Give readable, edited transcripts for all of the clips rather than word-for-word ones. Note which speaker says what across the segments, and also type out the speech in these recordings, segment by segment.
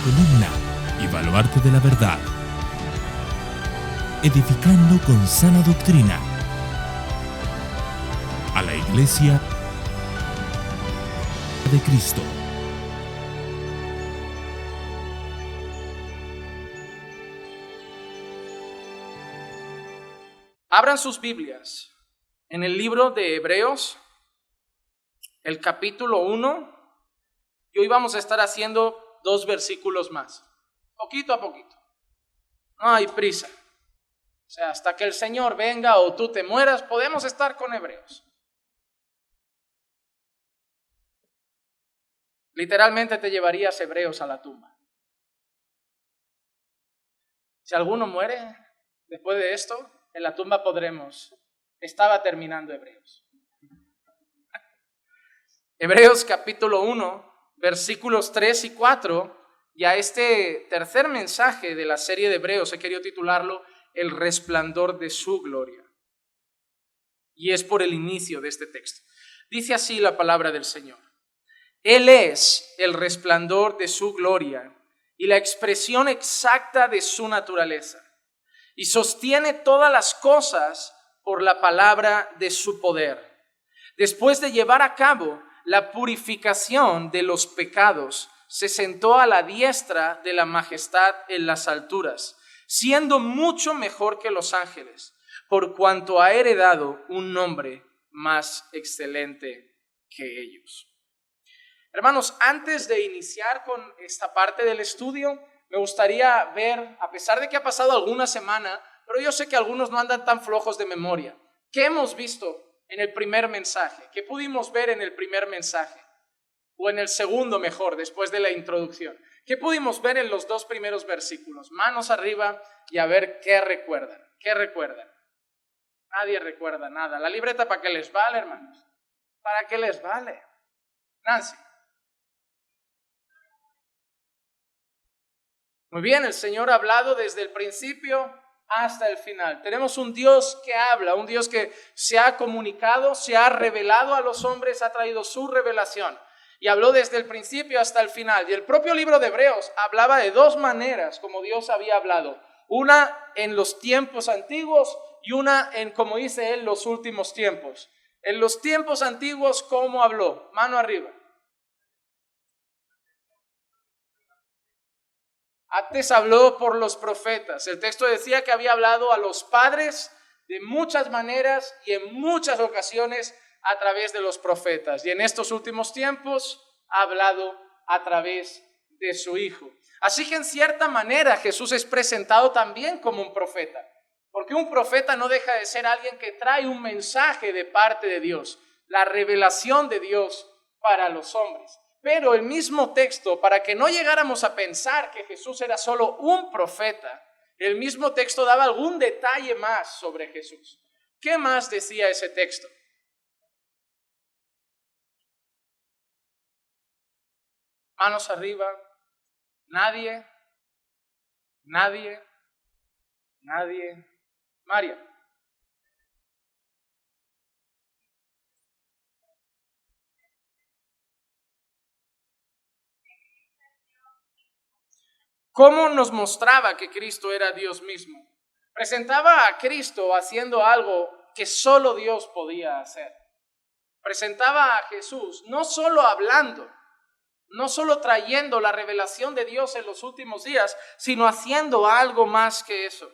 Speaker 1: columna y baluarte de la verdad, edificando con sana doctrina a la Iglesia de Cristo.
Speaker 2: Abran sus Biblias en el libro de Hebreos, el capítulo 1, y hoy vamos a estar haciendo 2 versículos más, poquito a poquito. No hay prisa. O sea, hasta que el Señor venga o tú te mueras, podemos estar con Hebreos. Literalmente te llevarías Hebreos a la tumba. Si alguno muere después de esto, en la tumba podremos. Estaba terminando Hebreos. Hebreos capítulo 1, versículos 3 y 4, y a este tercer mensaje de la serie de Hebreos he querido titularlo El resplandor de su gloria. Y es por el inicio de este texto. Dice así la palabra del Señor. Él es el resplandor de su gloria y la expresión exacta de su naturaleza, y sostiene todas las cosas por la palabra de su poder. Después de llevar a cabo la purificación de los pecados, se sentó a la diestra de la majestad en las alturas, siendo mucho mejor que los ángeles, por cuanto ha heredado un nombre más excelente que ellos. Hermanos, antes de iniciar con esta parte del estudio, me gustaría ver, a pesar de que ha pasado alguna semana, pero yo sé que algunos no andan tan flojos de memoria, ¿qué hemos visto en el primer mensaje? ¿Qué pudimos ver en el primer mensaje? O en el segundo mejor, después de la introducción. ¿Qué pudimos ver en los 2 primeros versículos? Manos arriba y a ver qué recuerdan. ¿Qué recuerdan? Nadie recuerda nada. ¿La libreta para qué les vale, hermanos? ¿Para qué les vale? Nancy. Muy bien, el Señor ha hablado desde el principio hasta el final. Tenemos un Dios que habla, un Dios que se ha comunicado, se ha revelado a los hombres, ha traído su revelación. Y habló desde el principio hasta el final. Y el propio libro de Hebreos hablaba de 2 maneras como Dios había hablado. Una en los tiempos antiguos y una en, como dice él, los últimos tiempos. En los tiempos antiguos, ¿cómo habló? Mano arriba. Antes habló por los profetas. El texto decía que había hablado a los padres de muchas maneras y en muchas ocasiones a través de los profetas. Y en estos últimos tiempos ha hablado a través de su Hijo. Así que en cierta manera Jesús es presentado también como un profeta. Porque un profeta no deja de ser alguien que trae un mensaje de parte de Dios. La revelación de Dios para los hombres. Pero el mismo texto, para que no llegáramos a pensar que Jesús era solo un profeta, el mismo texto daba algún detalle más sobre Jesús. ¿Qué más decía ese texto? Manos arriba. Nadie. María. ¿Cómo nos mostraba que Cristo era Dios mismo? Presentaba a Cristo haciendo algo que solo Dios podía hacer. Presentaba a Jesús no solo hablando, no solo trayendo la revelación de Dios en los últimos días, sino haciendo algo más que eso.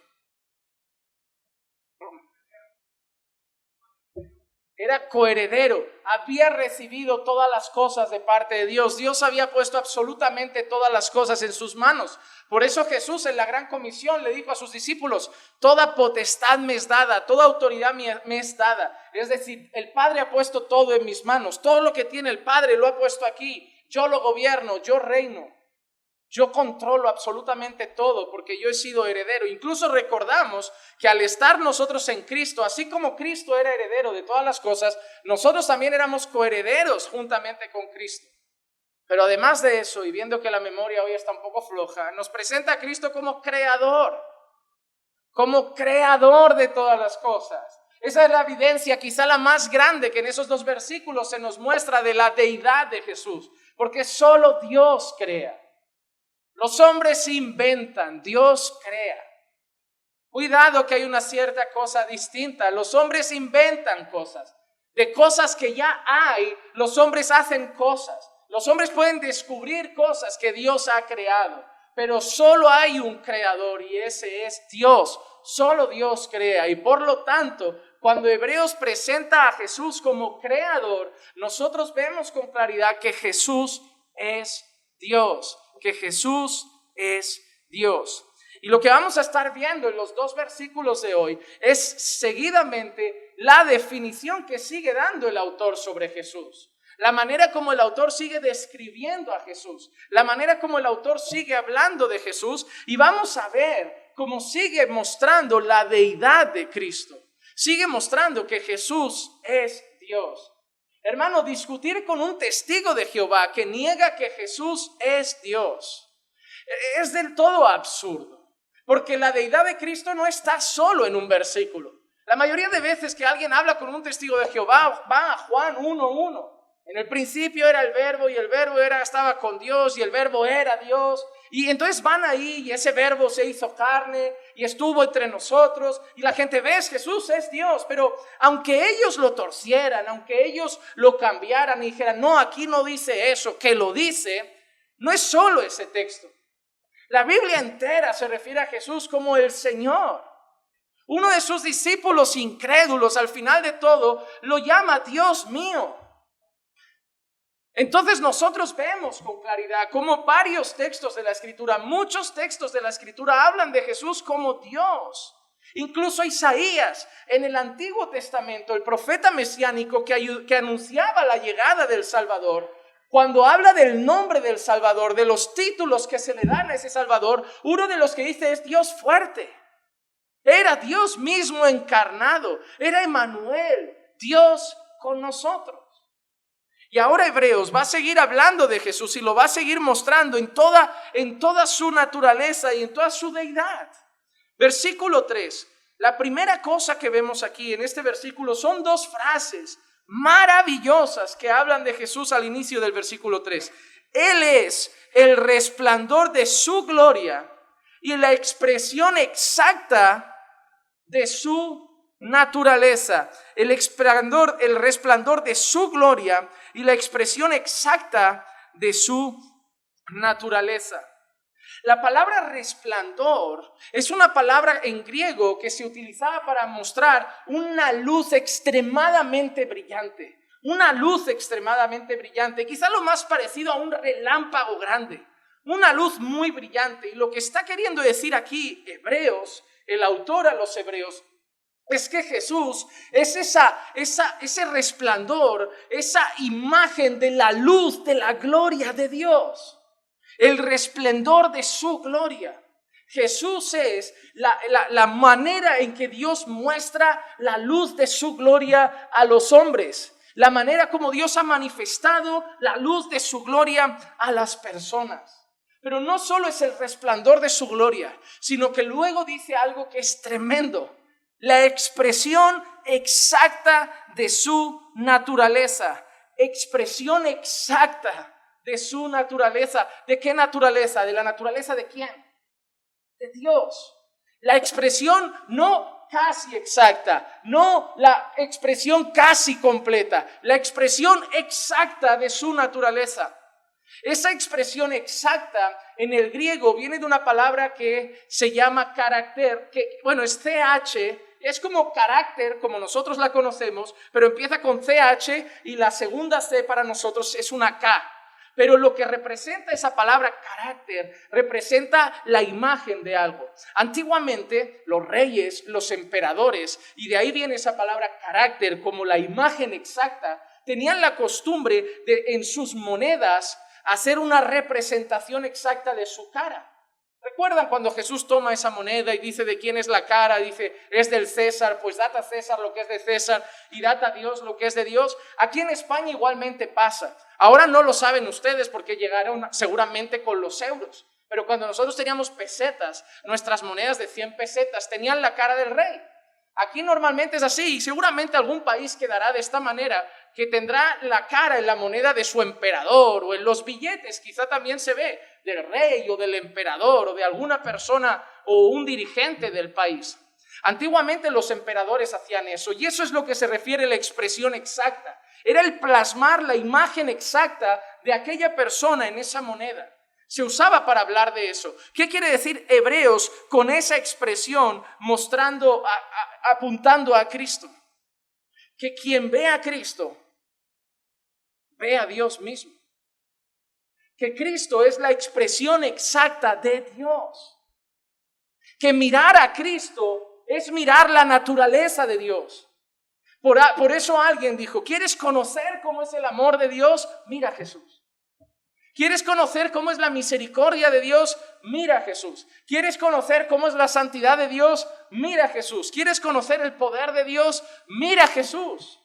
Speaker 2: Era coheredero, había recibido todas las cosas de parte de Dios. Dios había puesto absolutamente todas las cosas en sus manos. Por eso Jesús en la gran comisión le dijo a sus discípulos, toda potestad me es dada, toda autoridad me es dada. Es decir, el Padre ha puesto todo en mis manos, todo lo que tiene el Padre lo ha puesto aquí. Yo lo gobierno, yo reino. Yo controlo absolutamente todo porque yo he sido heredero. Incluso recordamos que al estar nosotros en Cristo, así como Cristo era heredero de todas las cosas, nosotros también éramos coherederos juntamente con Cristo. Pero además de eso, y viendo que la memoria hoy está un poco floja, nos presenta a Cristo como creador de todas las cosas. Esa es la evidencia, quizá la más grande, que en esos 2 versículos se nos muestra de la deidad de Jesús, porque solo Dios crea. Los hombres inventan, Dios crea. Cuidado que hay una cierta cosa distinta. Los hombres inventan cosas. De cosas que ya hay, los hombres hacen cosas. Los hombres pueden descubrir cosas que Dios ha creado. Pero solo hay un creador y ese es Dios. Solo Dios crea y por lo tanto, cuando Hebreos presenta a Jesús como creador, nosotros vemos con claridad que Jesús es Dios, que Jesús es Dios. Y lo que vamos a estar viendo en los 2 versículos de hoy es seguidamente la definición que sigue dando el autor sobre Jesús. La manera como el autor sigue describiendo a Jesús, la manera como el autor sigue hablando de Jesús y vamos a ver cómo sigue mostrando la deidad de Cristo. Sigue mostrando que Jesús es Dios. Hermano, discutir con un testigo de Jehová que niega que Jesús es Dios es del todo absurdo, porque la deidad de Cristo no está solo en un versículo. La mayoría de veces que alguien habla con un testigo de Jehová va a Juan 1:1. En el principio era el verbo y el verbo estaba con Dios y el verbo era Dios. Y entonces van ahí y ese verbo se hizo carne y estuvo entre nosotros. Y la gente ve, Jesús es Dios. Pero aunque ellos lo torcieran, aunque ellos lo cambiaran y dijeran, no, aquí no dice eso, que lo dice, no es solo ese texto. La Biblia entera se refiere a Jesús como el Señor. Uno de sus discípulos incrédulos al final de todo lo llama Dios mío. Entonces nosotros vemos con claridad cómo varios textos de la Escritura, muchos textos de la Escritura hablan de Jesús como Dios. Incluso Isaías en el Antiguo Testamento, el profeta mesiánico que anunciaba la llegada del Salvador, cuando habla del nombre del Salvador, de los títulos que se le dan a ese Salvador, uno de los que dice es Dios fuerte. Era Dios mismo encarnado, era Emmanuel, Dios con nosotros. Y ahora Hebreos va a seguir hablando de Jesús y lo va a seguir mostrando en toda su naturaleza y en toda su deidad. Versículo 3. La primera cosa que vemos aquí en este versículo son 2 frases maravillosas que hablan de Jesús al inicio del versículo 3. Él es el resplandor de su gloria y la expresión exacta de su naturaleza. El resplandor de su gloria y la expresión exacta de su naturaleza. La palabra resplandor es una palabra en griego que se utilizaba para mostrar una luz extremadamente brillante. Una luz extremadamente brillante, quizá lo más parecido a un relámpago grande. Una luz muy brillante. Y lo que está queriendo decir aquí Hebreos, el autor a los Hebreos, es que Jesús es ese resplandor, esa imagen de la luz, de la gloria de Dios. El resplendor de su gloria. Jesús es la manera en que Dios muestra la luz de su gloria a los hombres. La manera como Dios ha manifestado la luz de su gloria a las personas. Pero no solo es el resplandor de su gloria, sino que luego dice algo que es tremendo. La expresión exacta de su naturaleza. Expresión exacta de su naturaleza. ¿De qué naturaleza? ¿De la naturaleza de quién? De Dios. La expresión no casi exacta, no la expresión casi completa, la expresión exacta de su naturaleza. Esa expresión exacta en el griego viene de una palabra que se llama carácter, que es CH, es como carácter como nosotros la conocemos, pero empieza con CH y la segunda C para nosotros es una K. Pero lo que representa esa palabra carácter, representa la imagen de algo. Antiguamente los reyes, los emperadores, y de ahí viene esa palabra carácter como la imagen exacta, tenían la costumbre de en sus monedas hacer una representación exacta de su cara. ¿Recuerdan cuando Jesús toma esa moneda y dice de quién es la cara? Dice, es del César, pues dad a César lo que es de César y dad a Dios lo que es de Dios. Aquí en España igualmente pasa. Ahora no lo saben ustedes porque llegaron seguramente con los euros. Pero cuando nosotros teníamos pesetas, nuestras monedas de 100 pesetas tenían la cara del rey. Aquí normalmente es así y seguramente algún país quedará de esta manera, que tendrá la cara en la moneda de su emperador o en los billetes, quizá también se ve. del rey o del emperador o de alguna persona o un dirigente del país. Antiguamente los emperadores hacían eso, y eso es lo que se refiere a la expresión exacta. Era el plasmar la imagen exacta de aquella persona en esa moneda. Se usaba para hablar de eso. ¿Qué quiere decir Hebreos con esa expresión mostrando, apuntando a Cristo? Que quien ve a Cristo, ve a Dios mismo. Que Cristo es la expresión exacta de Dios. Que mirar a Cristo es mirar la naturaleza de Dios. Por eso alguien dijo, ¿quieres conocer cómo es el amor de Dios? Mira a Jesús. ¿Quieres conocer cómo es la misericordia de Dios? Mira a Jesús. ¿Quieres conocer cómo es la santidad de Dios? Mira a Jesús. ¿Quieres conocer el poder de Dios? Mira a Jesús.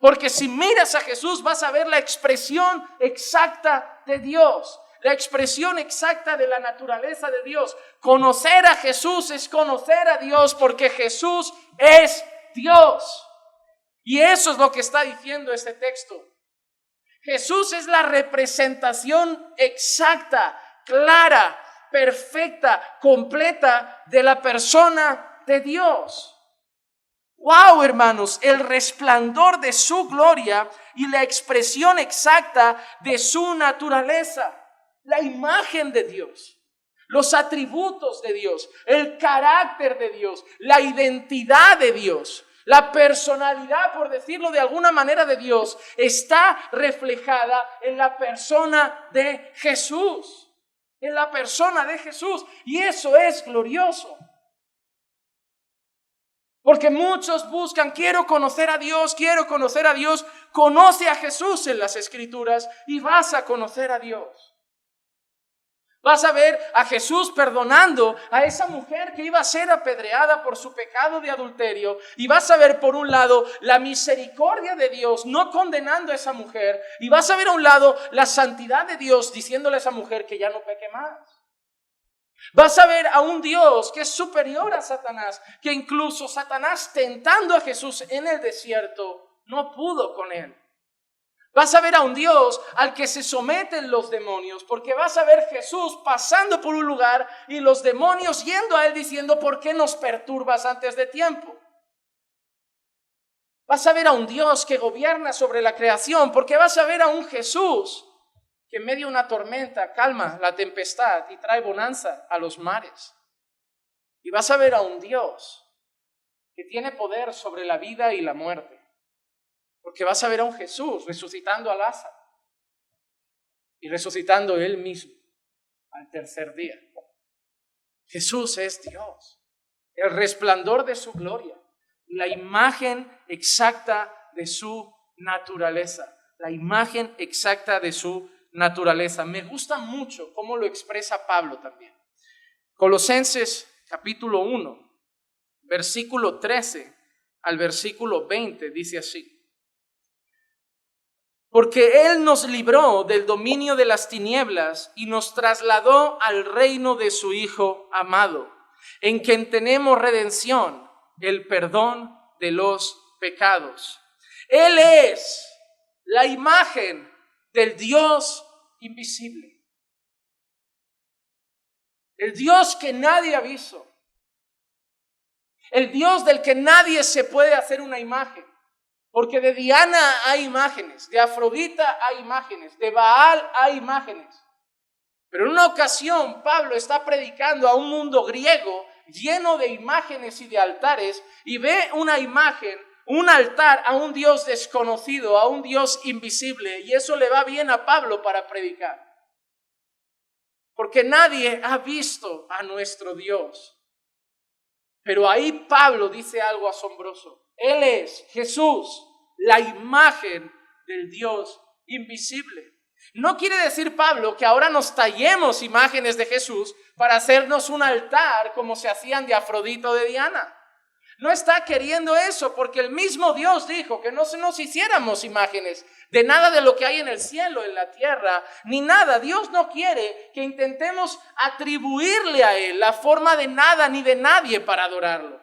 Speaker 2: Porque si miras a Jesús vas a ver la expresión exacta de Dios, la expresión exacta de la naturaleza de Dios. Conocer a Jesús es conocer a Dios porque Jesús es Dios. Y eso es lo que está diciendo este texto. Jesús es la representación exacta, clara, perfecta, completa de la persona de Dios. ¡Wow, hermanos! El resplandor de su gloria y la expresión exacta de su naturaleza. La imagen de Dios, los atributos de Dios, el carácter de Dios, la identidad de Dios. La personalidad, por decirlo de alguna manera, de Dios está reflejada en la persona de Jesús. En la persona de Jesús. Y eso es glorioso. Porque muchos buscan, quiero conocer a Dios, quiero conocer a Dios. Conoce a Jesús en las Escrituras y vas a conocer a Dios. Vas a ver a Jesús perdonando a esa mujer que iba a ser apedreada por su pecado de adulterio. Y vas a ver por un lado la misericordia de Dios no condenando a esa mujer. Y vas a ver a un lado la santidad de Dios diciéndole a esa mujer que ya no peque más. Vas a ver a un Dios que es superior a Satanás, que incluso Satanás tentando a Jesús en el desierto no pudo con él. Vas a ver a un Dios al que se someten los demonios, porque vas a ver Jesús pasando por un lugar y los demonios yendo a él diciendo, ¿por qué nos perturbas antes de tiempo? Vas a ver a un Dios que gobierna sobre la creación, porque vas a ver a un Jesús que en medio de una tormenta calma la tempestad y trae bonanza a los mares. Y vas a ver a un Dios que tiene poder sobre la vida y la muerte. Porque vas a ver a un Jesús resucitando a Lázaro y resucitando él mismo al tercer día. Jesús es Dios, el resplandor de su gloria, la imagen exacta de su naturaleza, la imagen exacta de su naturaleza. Me gusta mucho cómo lo expresa Pablo también. Colosenses capítulo 1, versículo 13 al versículo 20 dice así. Porque Él nos libró del dominio de las tinieblas y nos trasladó al reino de su Hijo amado, en quien tenemos redención, el perdón de los pecados. Él es la imagen del Dios invisible. El Dios que nadie ha visto. El Dios del que nadie se puede hacer una imagen. Porque de Diana hay imágenes, de Afrodita hay imágenes, de Baal hay imágenes. Pero en una ocasión Pablo está predicando a un mundo griego lleno de imágenes y de altares y ve una imagen, un altar a un Dios desconocido, a un Dios invisible, y eso le va bien a Pablo para predicar. Porque nadie ha visto a nuestro Dios. Pero ahí Pablo dice algo asombroso. Él es Jesús, la imagen del Dios invisible. No quiere decir Pablo que ahora nos tallemos imágenes de Jesús para hacernos un altar como se hacían de Afrodita o de Diana. No está queriendo eso, porque el mismo Dios dijo que no nos hiciéramos imágenes de nada de lo que hay en el cielo, en la tierra, ni nada. Dios no quiere que intentemos atribuirle a Él la forma de nada ni de nadie para adorarlo.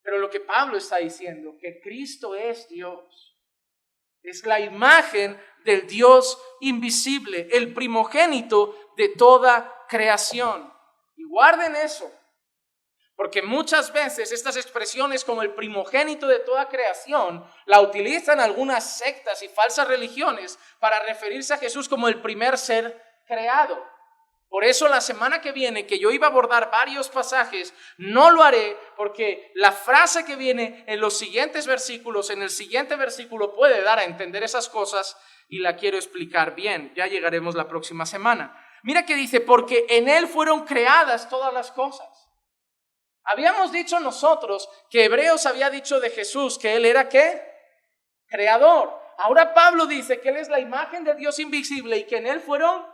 Speaker 2: Pero lo que Pablo está diciendo, que Cristo es Dios, es la imagen del Dios invisible, el primogénito de toda creación. Y guarden eso, porque muchas veces estas expresiones como el primogénito de toda creación la utilizan algunas sectas y falsas religiones para referirse a Jesús como el primer ser creado. Por eso la semana que viene, que yo iba a abordar varios pasajes, no lo haré, porque la frase que viene en los siguientes versículos, en el siguiente versículo, puede dar a entender esas cosas y la quiero explicar bien. Ya llegaremos la próxima semana. Mira que dice, porque en Él fueron creadas todas las cosas. Habíamos dicho nosotros que Hebreos había dicho de Jesús que Él era ¿qué? Creador. Ahora Pablo dice que Él es la imagen de Dios invisible y que en Él fueron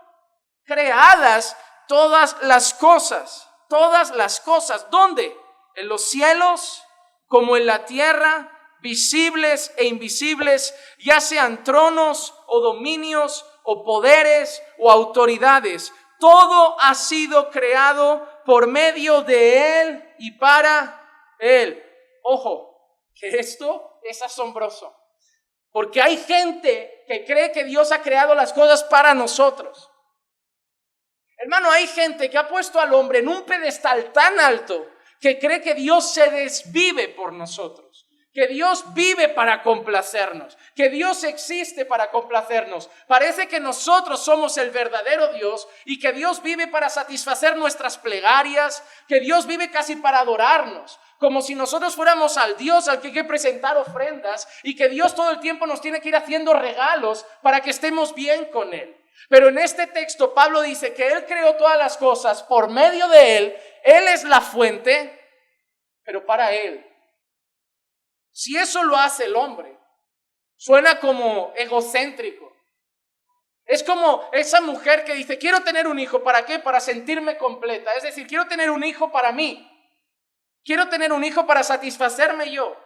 Speaker 2: creadas todas las cosas. Todas las cosas. ¿Dónde? En los cielos como en la tierra, visibles e invisibles, ya sean tronos o dominios o poderes o autoridades. Todo ha sido creado por medio de Él y para Él. Ojo, que esto es asombroso, porque hay gente que cree que Dios ha creado las cosas para nosotros. Hermano, hay gente que ha puesto al hombre en un pedestal tan alto que cree que Dios se desvive por nosotros, que Dios vive para complacernos, que Dios existe para complacernos. Parece que nosotros somos el verdadero Dios y que Dios vive para satisfacer nuestras plegarias, que Dios vive casi para adorarnos, como si nosotros fuéramos al Dios al que hay que presentar ofrendas y que Dios todo el tiempo nos tiene que ir haciendo regalos para que estemos bien con Él. Pero en este texto Pablo dice que Él creó todas las cosas por medio de Él es la fuente, pero para Él. Si eso lo hace el hombre, suena como egocéntrico. Es como esa mujer que dice, quiero tener un hijo, ¿para qué? Para sentirme completa. Es decir, quiero tener un hijo para mí. Quiero tener un hijo para satisfacerme yo.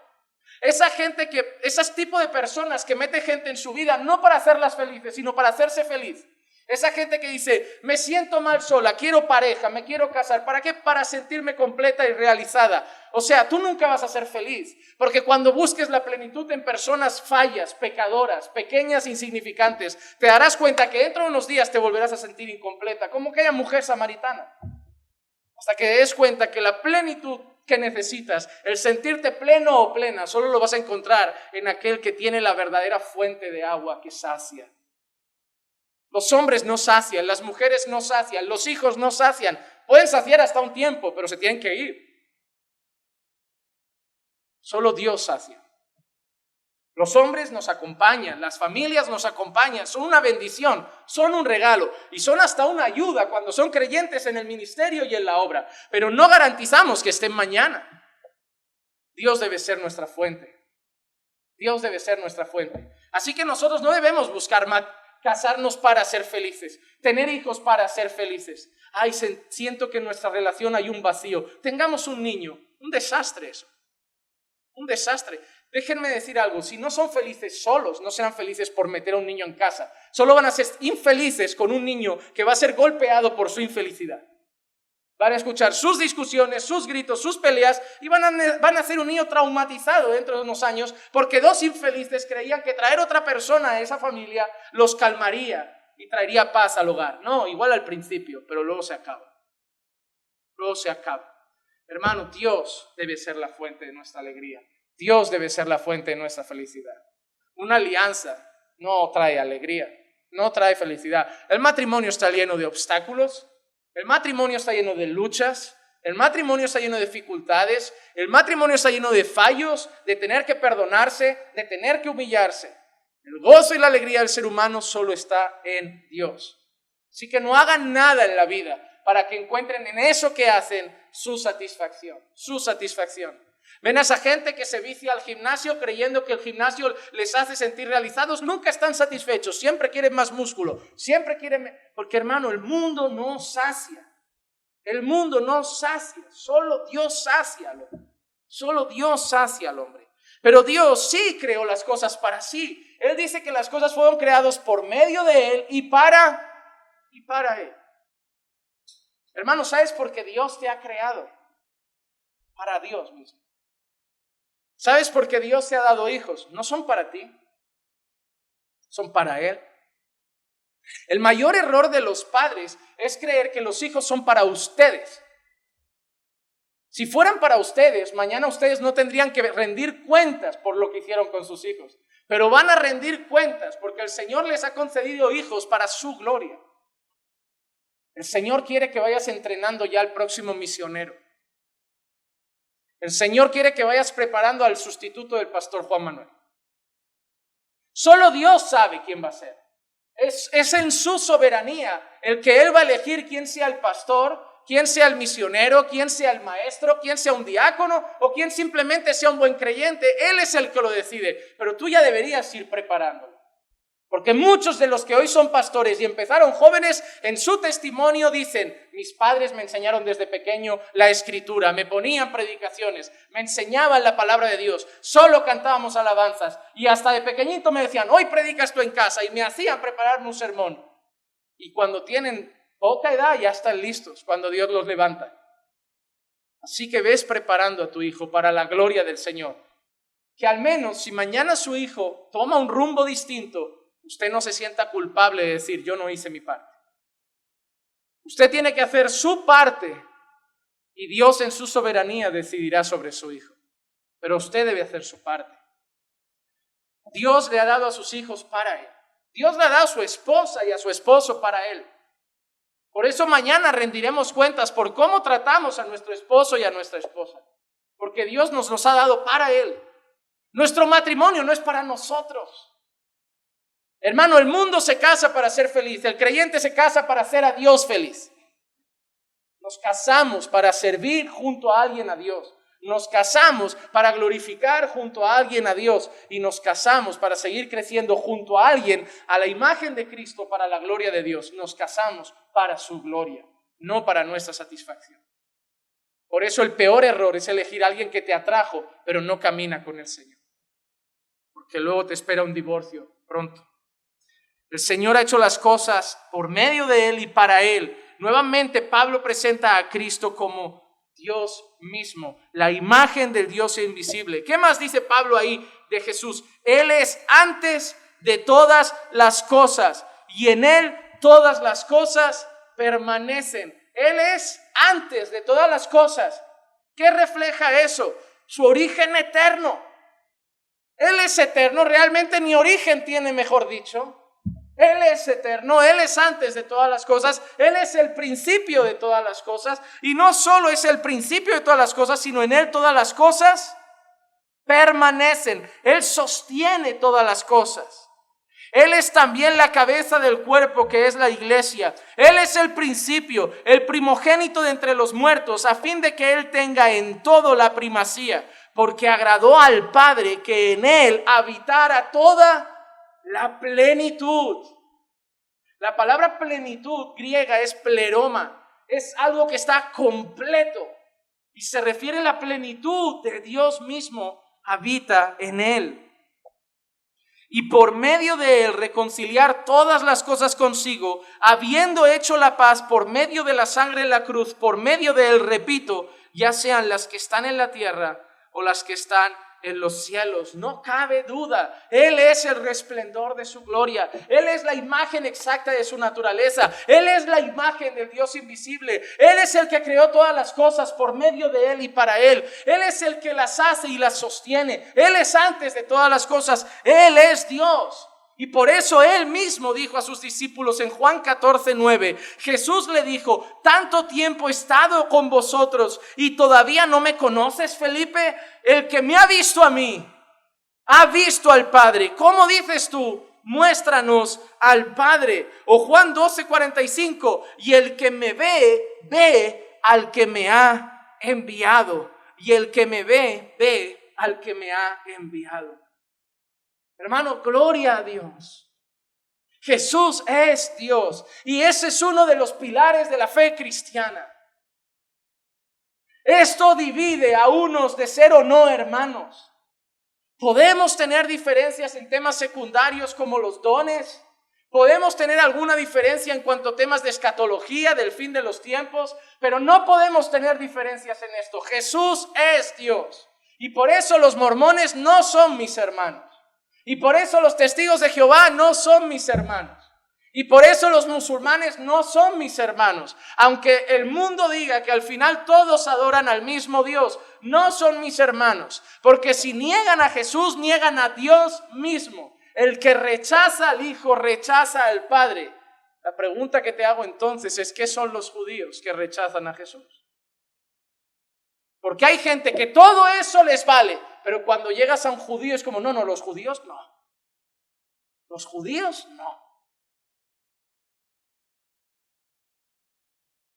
Speaker 2: Ese tipo de personas que mete gente en su vida no para hacerlas felices, sino para hacerse feliz. Esa gente que dice, me siento mal sola, quiero pareja, me quiero casar. ¿Para qué? Para sentirme completa y realizada. O sea, tú nunca vas a ser feliz, porque cuando busques la plenitud en personas fallas, pecadoras, pequeñas, insignificantes, te darás cuenta que dentro de unos días te volverás a sentir incompleta, como aquella mujer samaritana. Hasta que te des cuenta que la plenitud que necesitas, el sentirte pleno o plena, solo lo vas a encontrar en aquel que tiene la verdadera fuente de agua que sacia. Los hombres no sacian, las mujeres no sacian, los hijos no sacian. Pueden saciar hasta un tiempo, pero se tienen que ir. Solo Dios sacia. Los hombres nos acompañan, las familias nos acompañan, son una bendición, son un regalo y son hasta una ayuda cuando son creyentes en el ministerio y en la obra, pero no garantizamos que estén mañana. Dios debe ser nuestra fuente. Dios debe ser nuestra fuente. Así que nosotros no debemos buscar casarnos para ser felices, tener hijos para ser felices. Ay, siento que en nuestra relación hay un vacío. Tengamos un niño, un desastre eso. Un desastre. Déjenme decir algo, si no son felices solos, no serán felices por meter a un niño en casa. Solo van a ser infelices con un niño que va a ser golpeado por su infelicidad. Van a escuchar sus discusiones, sus gritos, sus peleas y van a ser un niño traumatizado dentro de unos años porque dos infelices creían que traer otra persona a esa familia los calmaría y traería paz al hogar. No, igual al principio, pero luego se acaba. Luego se acaba. Hermano, Dios debe ser la fuente de nuestra alegría. Dios debe ser la fuente de nuestra felicidad. Una alianza no trae alegría, no trae felicidad. El matrimonio está lleno de obstáculos, el matrimonio está lleno de luchas, el matrimonio está lleno de dificultades, el matrimonio está lleno de fallos, de tener que perdonarse, de tener que humillarse. El gozo y la alegría del ser humano solo está en Dios. Así que no hagan nada en la vida para que encuentren en eso que hacen su satisfacción, su satisfacción. Ven a esa gente que se vicia al gimnasio creyendo que el gimnasio les hace sentir realizados, nunca están satisfechos, siempre quieren más músculo, siempre quieren, porque hermano, el mundo no sacia, el mundo no sacia, solo Dios sacia al hombre, solo Dios sacia al hombre. Pero Dios sí creó las cosas para sí. Él dice que las cosas fueron creadas por medio de Él y para Él. Hermano, ¿sabes por qué Dios te ha creado? Para Dios mismo. ¿Sabes por qué Dios te ha dado hijos? No son para ti, son para Él. El mayor error de los padres es creer que los hijos son para ustedes. Si fueran para ustedes, mañana ustedes no tendrían que rendir cuentas por lo que hicieron con sus hijos, pero van a rendir cuentas porque el Señor les ha concedido hijos para su gloria. El Señor quiere que vayas entrenando ya al próximo misionero. El Señor quiere que vayas preparando al sustituto del pastor Juan Manuel. Solo Dios sabe quién va a ser. Es en su soberanía el que Él va a elegir quién sea el pastor, quién sea el misionero, quién sea el maestro, quién sea un diácono o quién simplemente sea un buen creyente. Él es el que lo decide, pero tú ya deberías ir preparándolo. Porque muchos de los que hoy son pastores y empezaron jóvenes, en su testimonio dicen: mis padres me enseñaron desde pequeño la escritura, me ponían predicaciones, me enseñaban la palabra de Dios, solo cantábamos alabanzas y hasta de pequeñito me decían: hoy predicas tú en casa, y me hacían prepararme un sermón. Y cuando tienen poca edad ya están listos, cuando Dios los levanta. Así que ves preparando a tu hijo para la gloria del Señor. Que al menos si mañana su hijo toma un rumbo distinto, usted no se sienta culpable de decir: yo no hice mi parte. Usted tiene que hacer su parte y Dios en su soberanía decidirá sobre su hijo. Pero usted debe hacer su parte. Dios le ha dado a sus hijos para Él. Dios le ha dado a su esposa y a su esposo para Él. Por eso mañana rendiremos cuentas por cómo tratamos a nuestro esposo y a nuestra esposa. Porque Dios nos los ha dado para Él. Nuestro matrimonio no es para nosotros. Hermano, el mundo se casa para ser feliz. El creyente se casa para hacer a Dios feliz. Nos casamos para servir junto a alguien a Dios. Nos casamos para glorificar junto a alguien a Dios. Y nos casamos para seguir creciendo junto a alguien a la imagen de Cristo para la gloria de Dios. Nos casamos para su gloria, no para nuestra satisfacción. Por eso el peor error es elegir a alguien que te atrajo, pero no camina con el Señor. Porque luego te espera un divorcio pronto. El Señor ha hecho las cosas por medio de Él y para Él. Nuevamente Pablo presenta a Cristo como Dios mismo, la imagen del Dios invisible. ¿Qué más dice Pablo ahí de Jesús? Él es antes de todas las cosas y en Él todas las cosas permanecen. Él es antes de todas las cosas. ¿Qué refleja eso? Su origen eterno. Él es eterno, realmente ni origen tiene, mejor dicho. Él es eterno, Él es antes de todas las cosas, Él es el principio de todas las cosas, y no solo es el principio de todas las cosas, sino en Él todas las cosas permanecen. Él sostiene todas las cosas. Él es también la cabeza del cuerpo, que es la iglesia. Él es el principio, el primogénito de entre los muertos, a fin de que Él tenga en todo la primacía, porque agradó al Padre que en Él habitara toda la plenitud. La palabra plenitud griega es pleroma, es algo que está completo y se refiere a la plenitud de Dios mismo habita en Él. Y por medio de Él reconciliar todas las cosas consigo, habiendo hecho la paz por medio de la sangre en la cruz, por medio de Él, repito, ya sean las que están en la tierra o las que están en los cielos. No cabe duda, Él es el resplendor de su gloria. Él es la imagen exacta de su naturaleza. Él es la imagen del Dios invisible. Él es el que creó todas las cosas por medio de Él y para Él. Él es el que las hace y las sostiene. Él es antes de todas las cosas. Él es Dios. Y por eso Él mismo dijo a sus discípulos en Juan 14:9, Jesús le dijo: tanto tiempo he estado con vosotros y todavía no me conoces, Felipe. El que me ha visto a mí, ha visto al Padre. ¿Cómo dices tú? Muéstranos al Padre. O Juan 12:45, y el que me ve, ve al que me ha enviado. Y el que me ve, ve al que me ha enviado. Hermano, gloria a Dios. Jesús es Dios y ese es uno de los pilares de la fe cristiana. Esto divide a unos de ser o no hermanos. Podemos tener diferencias en temas secundarios como los dones. Podemos tener alguna diferencia en cuanto a temas de escatología, del fin de los tiempos, pero no podemos tener diferencias en esto. Jesús es Dios y por eso los mormones no son mis hermanos. Y por eso los testigos de Jehová no son mis hermanos. Y por eso los musulmanes no son mis hermanos. Aunque el mundo diga que al final todos adoran al mismo Dios, no son mis hermanos. Porque si niegan a Jesús, niegan a Dios mismo. El que rechaza al Hijo, rechaza al Padre. La pregunta que te hago entonces es, ¿qué son los judíos que rechazan a Jesús? Porque hay gente que todo eso les vale, pero cuando llegas a un judío es como, no, los judíos no. Los judíos no.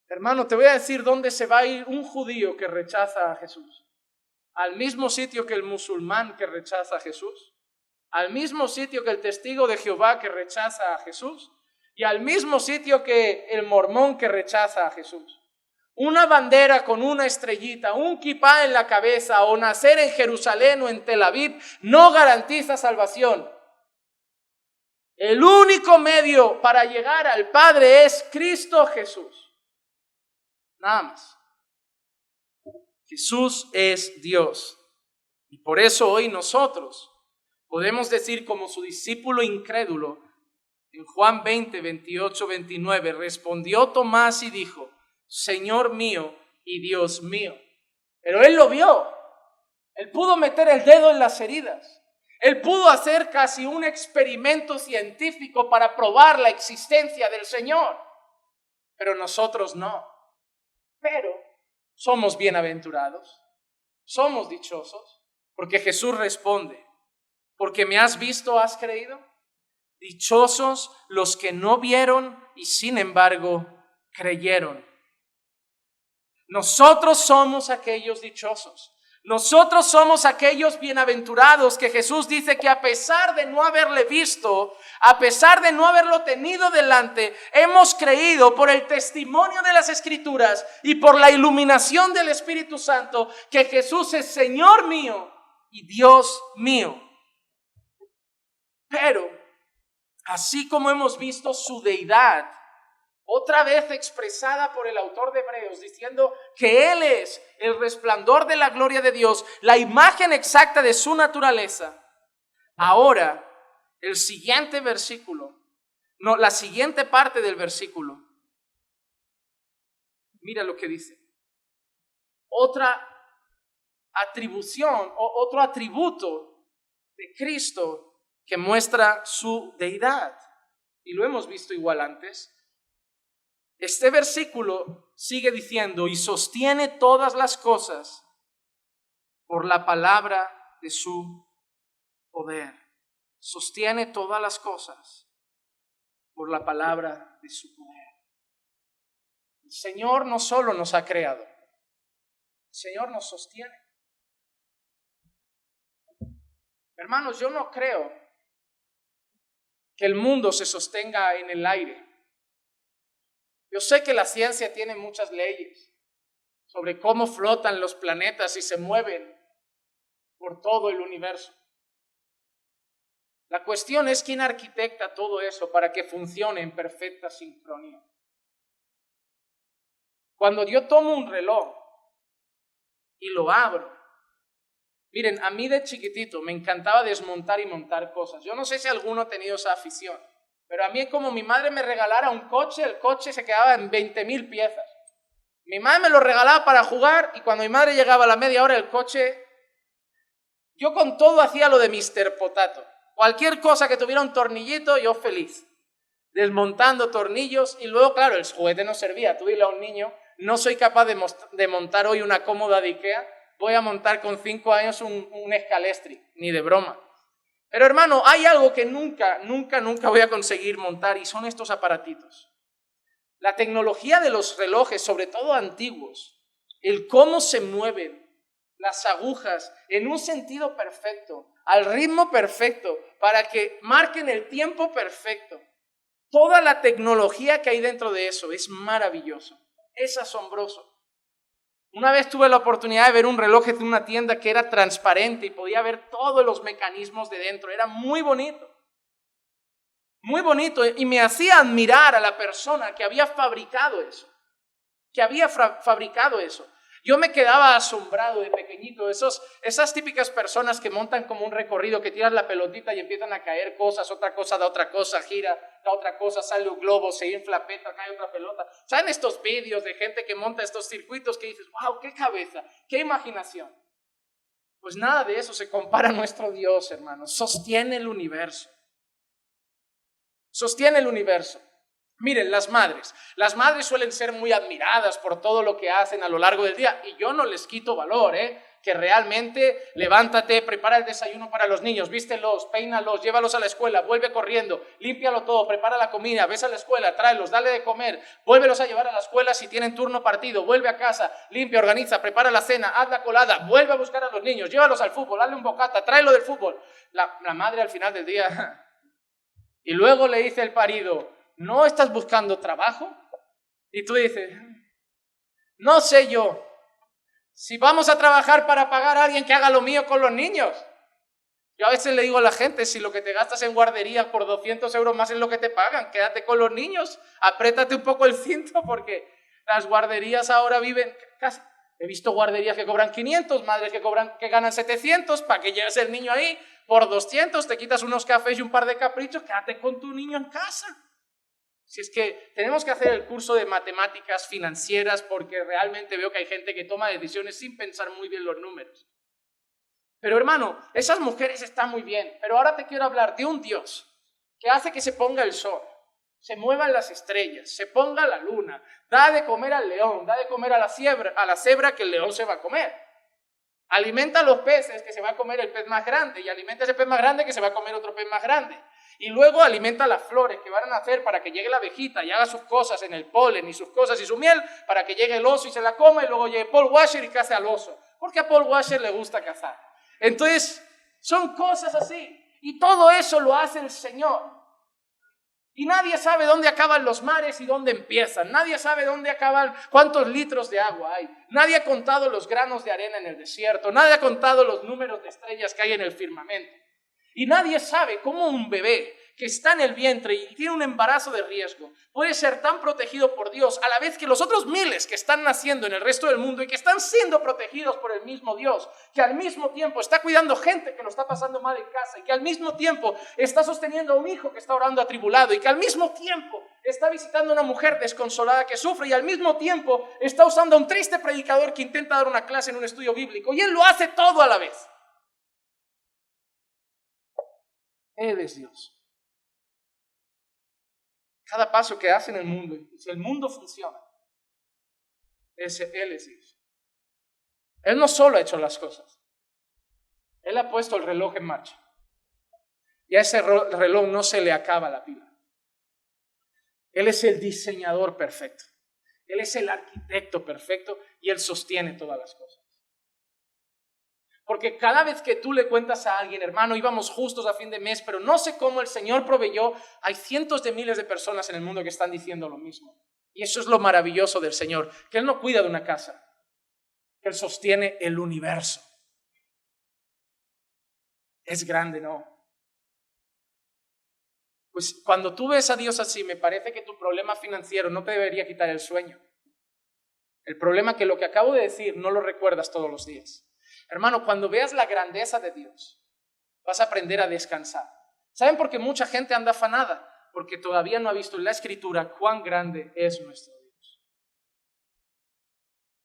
Speaker 2: Hermano, te voy a decir dónde se va a ir un judío que rechaza a Jesús. Al mismo sitio que el musulmán que rechaza a Jesús. Al mismo sitio que el testigo de Jehová que rechaza a Jesús. Y al mismo sitio que el mormón que rechaza a Jesús. Una bandera con una estrellita, un kipá en la cabeza o nacer en Jerusalén o en Tel Aviv no garantiza salvación. El único medio para llegar al Padre es Cristo Jesús. Nada más. Jesús es Dios. Y por eso hoy nosotros podemos decir como su discípulo incrédulo, en Juan 20, 28, 29, respondió Tomás y dijo, Señor mío y Dios mío. Pero él lo vio. Él pudo meter el dedo en las heridas. Él pudo hacer casi un experimento científico para probar la existencia del Señor. Pero nosotros no. Pero somos bienaventurados, somos dichosos, porque Jesús responde, porque me has visto, has creído. Dichosos los que no vieron y sin embargo creyeron. Nosotros somos aquellos dichosos. Nosotros somos aquellos bienaventurados que Jesús dice que a pesar de no haberle visto, a pesar de no haberlo tenido delante, hemos creído por el testimonio de las Escrituras y por la iluminación del Espíritu Santo que Jesús es Señor mío y Dios mío. Pero, así como hemos visto su deidad, otra vez expresada por el autor de Hebreos, diciendo que Él es el resplandor de la gloria de Dios, la imagen exacta de su naturaleza. Ahora, el siguiente versículo, la siguiente parte del versículo, mira lo que dice. Otra atribución o otro atributo de Cristo que muestra su deidad. Y lo hemos visto igual antes. Este versículo sigue diciendo, y sostiene todas las cosas por la palabra de su poder. Sostiene todas las cosas por la palabra de su poder. El Señor no solo nos ha creado, el Señor nos sostiene. Hermanos, yo no creo que el mundo se sostenga en el aire. Yo sé que la ciencia tiene muchas leyes sobre cómo flotan los planetas y se mueven por todo el universo. La cuestión es quién arquitecta todo eso para que funcione en perfecta sincronía. Cuando yo tomo un reloj y lo abro, miren, a mí de chiquitito me encantaba desmontar y montar cosas. Yo no sé si alguno ha tenido esa afición. Pero a mí, como mi madre me regalara un coche, el coche se quedaba en 20,000 piezas. Mi madre me lo regalaba para jugar y cuando mi madre llegaba a la media hora, el coche... Yo con todo hacía lo de Mr. Potato. Cualquier cosa que tuviera un tornillito, yo feliz. Desmontando tornillos y luego, claro, el juguete no servía. Tú dile a un niño, no soy capaz de montar hoy una cómoda de Ikea, voy a montar con 5 años un Scalestri, ni de broma. Pero hermano, hay algo que nunca voy a conseguir montar y son estos aparatitos. La tecnología de los relojes, sobre todo antiguos, el cómo se mueven las agujas en un sentido perfecto, al ritmo perfecto, para que marquen el tiempo perfecto. Toda la tecnología que hay dentro de eso es maravilloso, es asombroso. Una vez tuve la oportunidad de ver un reloj de una tienda que era transparente y podía ver todos los mecanismos de dentro. Era muy bonito y me hacía admirar a la persona que había fabricado eso. Yo me quedaba asombrado de pequeñito, esas típicas personas que montan como un recorrido, que tiran la pelotita y empiezan a caer cosas, otra cosa da otra cosa, gira, da otra cosa, sale un globo, se infla, peta, cae otra pelota. ¿Saben estos vídeos de gente que monta estos circuitos que dices, wow, qué cabeza, qué imaginación? Pues nada de eso se compara a nuestro Dios, hermanos. Sostiene el universo. Sostiene el universo. Miren, las madres suelen ser muy admiradas por todo lo que hacen a lo largo del día, y yo no les quito valor, que realmente levántate, prepara el desayuno para los niños, vístelos, peínalos, llévalos a la escuela, vuelve corriendo, límpialo todo, prepara la comida, ves a la escuela, tráelos, dale de comer, vuélvelos a llevar a la escuela si tienen turno partido, vuelve a casa, limpia, organiza, prepara la cena, haz la colada, vuelve a buscar a los niños, llévalos al fútbol, dale un bocata, tráelo del fútbol. La madre al final del día, y luego le dice el marido, ¿no estás buscando trabajo? Y tú dices, no sé yo, si vamos a trabajar para pagar a alguien que haga lo mío con los niños. Yo a veces le digo a la gente, si lo que te gastas en guardería por 200 euros más es lo que te pagan, quédate con los niños, apriétate un poco el cinto, porque las guarderías ahora viven casi... He visto guarderías que cobran 500, madres que ganan 700, para que lleves el niño ahí por 200, te quitas unos cafés y un par de caprichos, quédate con tu niño en casa. Si es que tenemos que hacer el curso de matemáticas financieras, porque realmente veo que hay gente que toma decisiones sin pensar muy bien los números. Pero hermano, esas mujeres están muy bien, pero ahora te quiero hablar de un Dios que hace que se ponga el sol, se muevan las estrellas, se ponga la luna, da de comer al león, da de comer a la cebra que el león se va a comer. Alimenta a los peces, que se va a comer el pez más grande, y alimenta a ese pez más grande que se va a comer otro pez más grande. Y luego alimenta las flores que van a nacer para que llegue la abejita y haga sus cosas en el polen y sus cosas y su miel, para que llegue el oso y se la coma, y luego llegue Paul Washer y cace al oso, porque a Paul Washer le gusta cazar. Entonces, son cosas así, y todo eso lo hace el Señor. Y nadie sabe dónde acaban los mares y dónde empiezan. Nadie sabe dónde acaban, cuántos litros de agua hay. Nadie ha contado los granos de arena en el desierto. Nadie ha contado los números de estrellas que hay en el firmamento. Y nadie sabe cómo un bebé que está en el vientre y tiene un embarazo de riesgo puede ser tan protegido por Dios, a la vez que los otros miles que están naciendo en el resto del mundo y que están siendo protegidos por el mismo Dios, que al mismo tiempo está cuidando gente que lo está pasando mal en casa, y que al mismo tiempo está sosteniendo a un hijo que está orando atribulado, y que al mismo tiempo está visitando a una mujer desconsolada que sufre, y al mismo tiempo está usando a un triste predicador que intenta dar una clase en un estudio bíblico, y él lo hace todo a la vez. Él es Dios. Cada paso que hace en el mundo, si el mundo funciona, Él es Dios. Él no solo ha hecho las cosas, Él ha puesto el reloj en marcha. Y a ese reloj no se le acaba la pila. Él es el diseñador perfecto. Él es el arquitecto perfecto, y Él sostiene todas las cosas. Porque cada vez que tú le cuentas a alguien, hermano, íbamos justos a fin de mes, pero no sé cómo el Señor proveyó, hay cientos de miles de personas en el mundo que están diciendo lo mismo. Y eso es lo maravilloso del Señor, que Él no cuida de una casa, que Él sostiene el universo. Es grande, ¿no? Pues cuando tú ves a Dios así, me parece que tu problema financiero no te debería quitar el sueño. El problema es que lo que acabo de decir no lo recuerdas todos los días. Hermano, cuando veas la grandeza de Dios, vas a aprender a descansar. ¿Saben por qué mucha gente anda afanada? Porque todavía no ha visto en la Escritura cuán grande es nuestro Dios.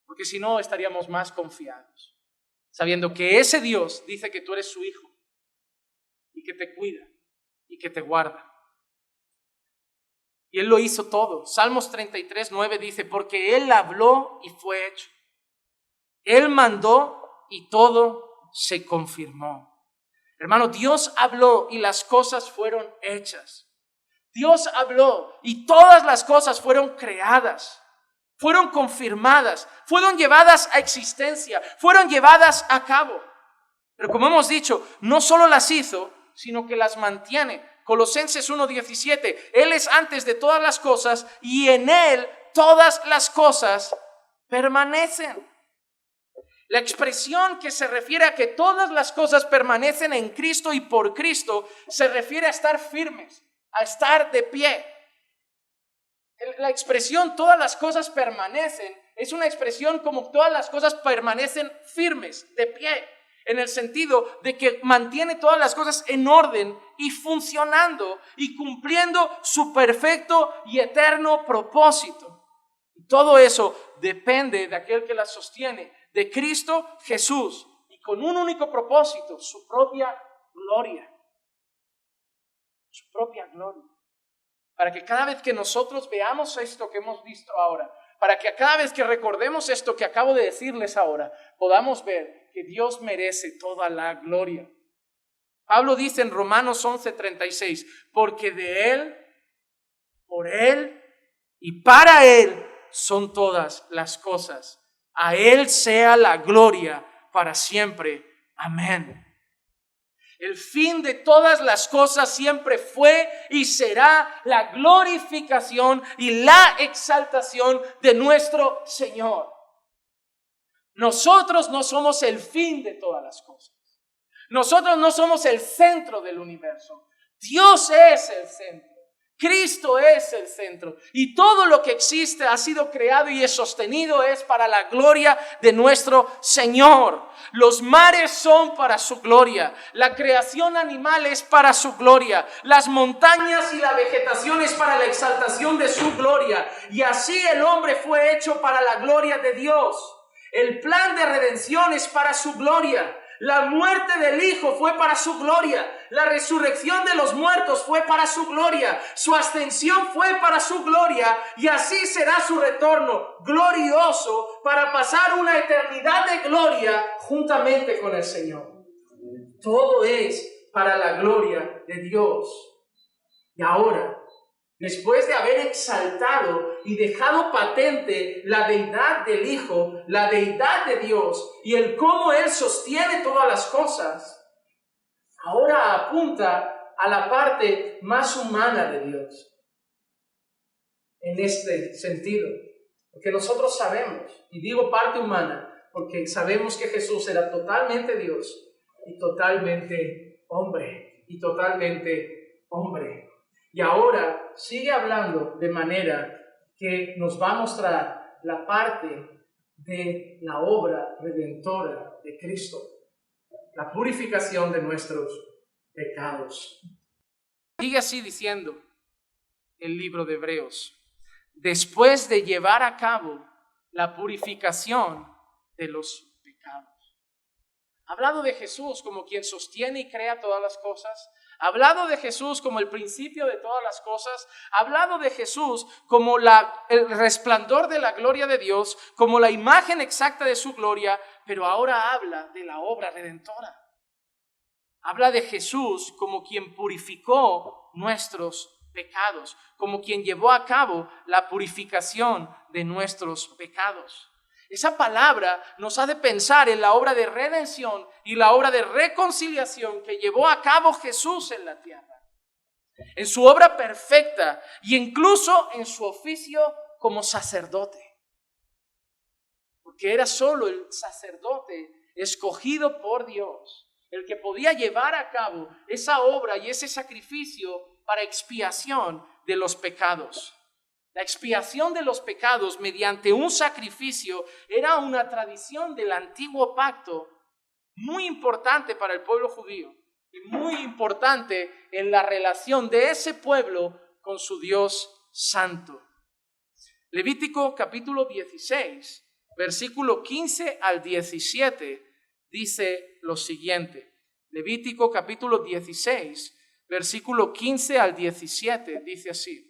Speaker 2: Porque si no, estaríamos más confiados, sabiendo que ese Dios dice que tú eres su hijo, y que te cuida, y que te guarda. Y Él lo hizo todo. Salmos 33:9 dice, porque Él habló y fue hecho. Él mandó y todo se confirmó. Hermano, Dios habló y las cosas fueron hechas. Dios habló y todas las cosas fueron creadas, fueron confirmadas, fueron llevadas a existencia, fueron llevadas a cabo. Pero como hemos dicho, no solo las hizo, sino que las mantiene. Colosenses 1:17, Él es antes de todas las cosas, y en Él todas las cosas permanecen. La expresión que se refiere a que todas las cosas permanecen en Cristo y por Cristo, se refiere a estar firmes, a estar de pie. La expresión todas las cosas permanecen es una expresión como todas las cosas permanecen firmes, de pie, en el sentido de que mantiene todas las cosas en orden y funcionando y cumpliendo su perfecto y eterno propósito. Y todo eso depende de aquel que las sostiene, de Cristo Jesús, y con un único propósito, su propia gloria. Su propia gloria. Para que cada vez que nosotros veamos esto que hemos visto ahora, para que cada vez que recordemos esto que acabo de decirles ahora, podamos ver que Dios merece toda la gloria. Pablo dice en Romanos 11:36, porque de Él, por Él y para Él son todas las cosas. A Él sea la gloria para siempre. Amén. El fin de todas las cosas siempre fue y será la glorificación y la exaltación de nuestro Señor. Nosotros no somos el fin de todas las cosas. Nosotros no somos el centro del universo. Dios es el centro. Cristo es el centro. Y todo lo que existe ha sido creado y es sostenido es para la gloria de nuestro Señor. Los mares son para su gloria. La creación animal es para su gloria. Las montañas y la vegetación es para la exaltación de su gloria. Y así el hombre fue hecho para la gloria de Dios. El plan de redención es para su gloria. La muerte del Hijo fue para su gloria. La resurrección de los muertos fue para su gloria. Su ascensión fue para su gloria. Y así será su retorno glorioso para pasar una eternidad de gloria juntamente con el Señor. Todo es para la gloria de Dios. Y ahora, después de haber exaltado y dejado patente la deidad del Hijo, la deidad de Dios y el cómo Él sostiene todas las cosas, ahora apunta a la parte más humana de Dios. En este sentido, porque nosotros sabemos, y digo parte humana, porque sabemos que Jesús era totalmente Dios y totalmente hombre, Y ahora sigue hablando de manera que nos va a mostrar la parte de la obra redentora de Cristo, la purificación de nuestros pecados. Sigue así diciendo el libro de Hebreos, después de llevar a cabo la purificación de los pecados. Ha hablado de Jesús como quien sostiene y crea todas las cosas. Ha hablado de Jesús como el principio de todas las cosas. Ha hablado de Jesús como el resplandor de la gloria de Dios, como la imagen exacta de su gloria, pero ahora habla de la obra redentora. Habla de Jesús como quien purificó nuestros pecados, como quien llevó a cabo la purificación de nuestros pecados. Esa palabra nos hace pensar en la obra de redención y la obra de reconciliación que llevó a cabo Jesús en la tierra. En su obra perfecta y incluso en su oficio como sacerdote. Porque era solo el sacerdote escogido por Dios el que podía llevar a cabo esa obra y ese sacrificio para expiación de los pecados. La expiación de los pecados mediante un sacrificio era una tradición del antiguo pacto muy importante para el pueblo judío y muy importante en la relación de ese pueblo con su Dios santo. Levítico capítulo 16, versículo 15 al 17 dice lo siguiente. Levítico capítulo 16, versículo 15 al 17 dice así.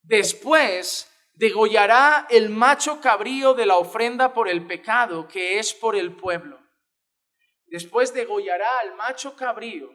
Speaker 2: Después degollará el macho cabrío de la ofrenda por el pecado que es por el pueblo. Después degollará al macho cabrío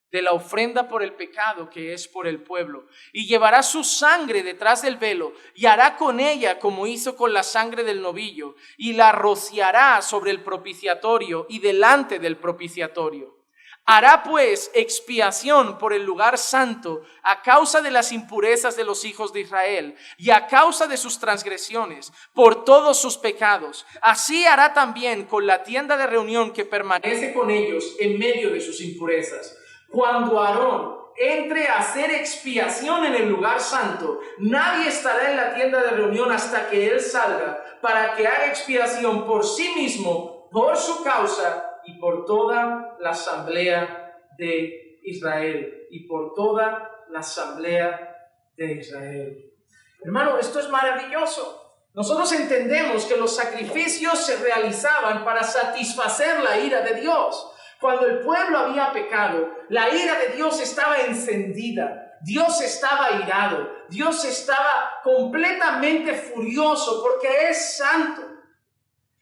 Speaker 2: de la ofrenda por el pecado que es por el pueblo, y llevará su sangre detrás del velo, y hará con ella como hizo con la sangre del novillo, y la rociará sobre el propiciatorio y delante del propiciatorio. Hará pues expiación por el lugar santo a causa de las impurezas de los hijos de Israel y a causa de sus transgresiones, por todos sus pecados. Así hará también con la tienda de reunión que permanece con ellos en medio de sus impurezas. Cuando Aarón entre a hacer expiación en el lugar santo, nadie estará en la tienda de reunión hasta que él salga, para que haga expiación por sí mismo, por su causa y por toda la asamblea de Israel. Y por toda la asamblea de Israel. Hermano, esto es maravilloso. Nosotros entendemos que los sacrificios se realizaban para satisfacer la ira de Dios. Cuando el pueblo había pecado, la ira de Dios estaba encendida. Dios estaba irado. Dios estaba completamente furioso porque es santo.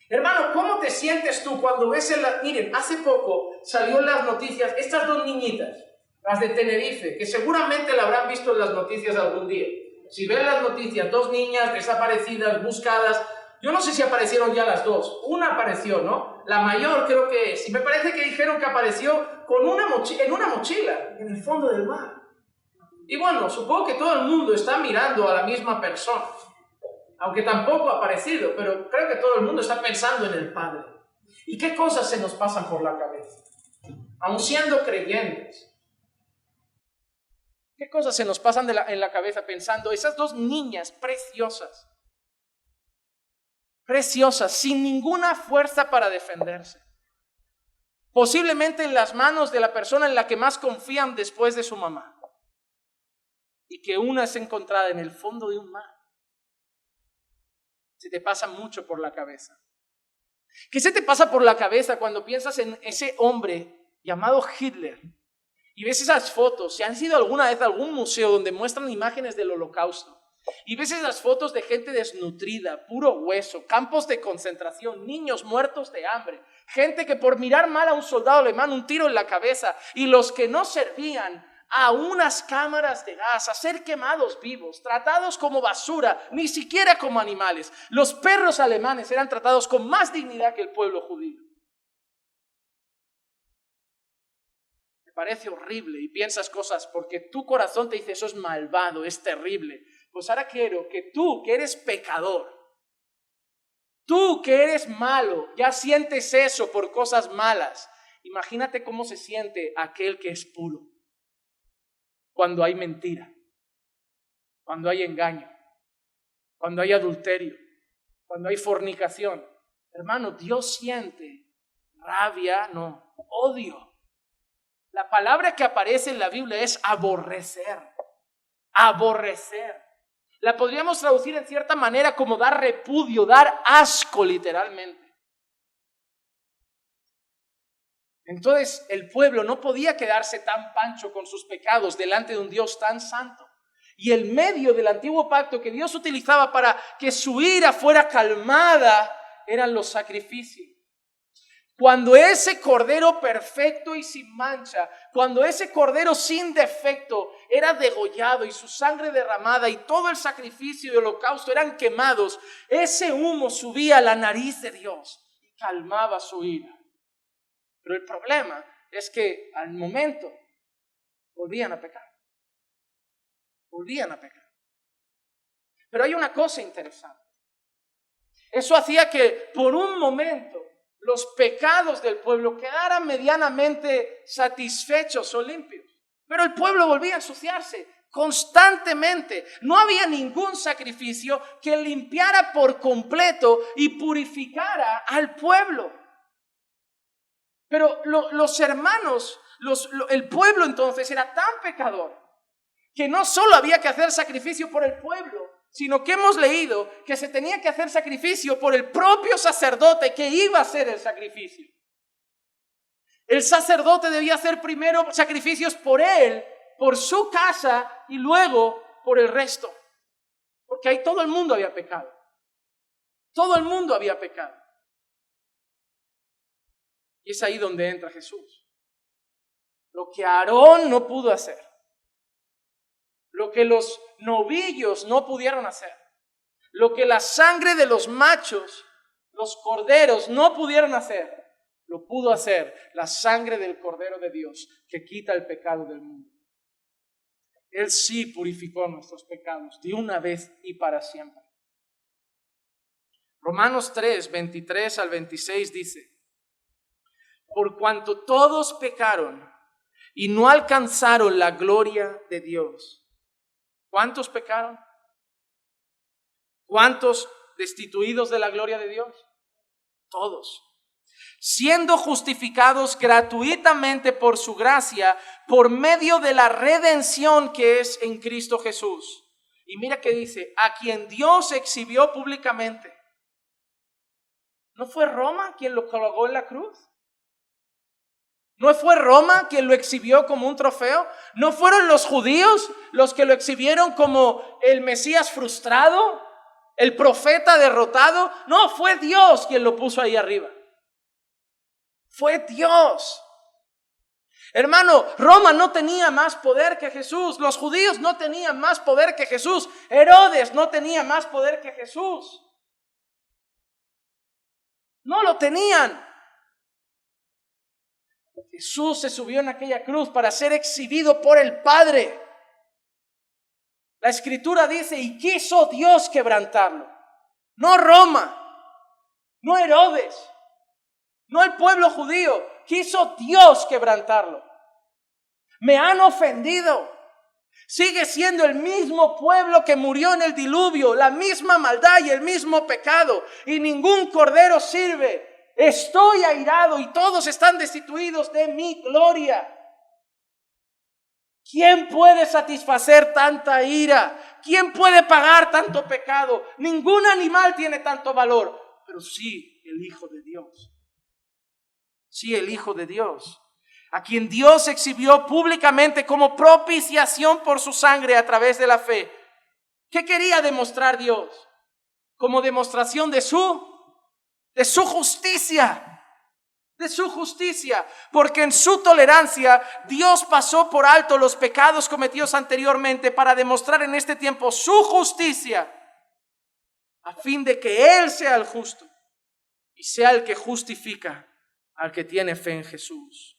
Speaker 2: Hermano, ¿cómo te sientes tú cuando ves Miren, hace poco salió en las noticias estas dos niñitas, las de Tenerife, que seguramente la habrán visto en las noticias algún día. Si ven las noticias, dos niñas desaparecidas, buscadas. Yo no sé si aparecieron ya las dos. Una apareció, ¿no? La mayor creo que es. Y me parece que dijeron que apareció con en una mochila, en el fondo del mar. Y bueno, supongo que todo el mundo está mirando a la misma persona. Aunque tampoco ha aparecido, pero creo que todo el mundo está pensando en el Padre. ¿Y qué cosas se nos pasan por la cabeza? Aun siendo creyentes. ¿Qué cosas se nos pasan en la cabeza pensando, esas dos niñas preciosas, sin ninguna fuerza para defenderse? Posiblemente en las manos de la persona en la que más confían después de su mamá. Y que una es encontrada en el fondo de un mar. Se te pasa mucho por la cabeza. ¿Qué se te pasa por la cabeza cuando piensas en ese hombre llamado Hitler? Y ves esas fotos, si han sido alguna vez a algún museo donde muestran imágenes del Holocausto, y ves esas fotos de gente desnutrida, puro hueso, campos de concentración, niños muertos de hambre, gente que por mirar mal a un soldado alemán, un tiro en la cabeza, y los que no servían a unas cámaras de gas, a ser quemados vivos, tratados como basura, ni siquiera como animales. Los perros alemanes eran tratados con más dignidad que el pueblo judío. Parece horrible y piensas cosas porque tu corazón te dice eso es malvado, es terrible. Pues ahora quiero que tú, que eres pecador, tú que eres malo, ya sientes eso por cosas malas. Imagínate cómo se siente aquel que es puro. Cuando hay mentira, cuando hay engaño, cuando hay adulterio, cuando hay fornicación. Hermano, Dios siente rabia, no, odio. La palabra que aparece en la Biblia es aborrecer. Aborrecer. La podríamos traducir en cierta manera como dar repudio, dar asco literalmente. Entonces el pueblo no podía quedarse tan pancho con sus pecados delante de un Dios tan santo. Y el medio del antiguo pacto que Dios utilizaba para que su ira fuera calmada eran los sacrificios. Cuando ese cordero perfecto y sin mancha, cuando ese cordero sin defecto era degollado y su sangre derramada y todo el sacrificio y holocausto eran quemados, ese humo subía a la nariz de Dios y calmaba su ira. Pero el problema es que al momento volvían a pecar. Volvían a pecar. Pero hay una cosa interesante. Eso hacía que por un momento los pecados del pueblo quedaran medianamente satisfechos o limpios. Pero el pueblo volvía a ensuciarse constantemente. No había ningún sacrificio que limpiara por completo y purificara al pueblo. Pero los hermanos, el pueblo entonces era tan pecador que no solo había que hacer sacrificio por el pueblo, sino que hemos leído que se tenía que hacer sacrificio por el propio sacerdote que iba a hacer el sacrificio. El sacerdote debía hacer primero sacrificios por él, por su casa y luego por el resto. Porque ahí todo el mundo había pecado. Todo el mundo había pecado. Y es ahí donde entra Jesús. Lo que Aarón no pudo hacer. Lo que los novillos no pudieron hacer, lo que la sangre de los machos, los corderos no pudieron hacer, lo pudo hacer la sangre del Cordero de Dios que quita el pecado del mundo. Él sí purificó nuestros pecados de una vez y para siempre. Romanos 3, 23 al 26 dice: por cuanto todos pecaron y no alcanzaron la gloria de Dios. ¿Cuántos pecaron? ¿Cuántos destituidos de la gloria de Dios? Todos. Siendo justificados gratuitamente por su gracia, por medio de la redención que es en Cristo Jesús. Y mira que dice, a quien Dios exhibió públicamente. ¿No fue Roma quien lo colgó en la cruz? ¿No fue Roma quien lo exhibió como un trofeo? ¿No fueron los judíos los que lo exhibieron como el Mesías frustrado? ¿El profeta derrotado? No, fue Dios quien lo puso ahí arriba. Fue Dios. Hermano, Roma no tenía más poder que Jesús. Los judíos no tenían más poder que Jesús. Herodes no tenía más poder que Jesús. No lo tenían. Jesús se subió en aquella cruz para ser exhibido por el Padre. La Escritura dice, y quiso Dios quebrantarlo. No Roma, no Herodes, no el pueblo judío. Quiso Dios quebrantarlo. Me han ofendido. Sigue siendo el mismo pueblo que murió en el diluvio, la misma maldad y el mismo pecado. Y ningún cordero sirve. Estoy airado y todos están destituidos de mi gloria. ¿Quién puede satisfacer tanta ira? ¿Quién puede pagar tanto pecado? Ningún animal tiene tanto valor, pero sí el Hijo de Dios. Sí, el Hijo de Dios, a quien Dios exhibió públicamente como propiciación por su sangre a través de la fe. ¿Qué quería demostrar Dios? Como demostración de su justicia. De su justicia, porque en su tolerancia Dios pasó por alto los pecados cometidos anteriormente para demostrar en este tiempo su justicia, a fin de que Él sea el justo y sea el que justifica al que tiene fe en Jesús.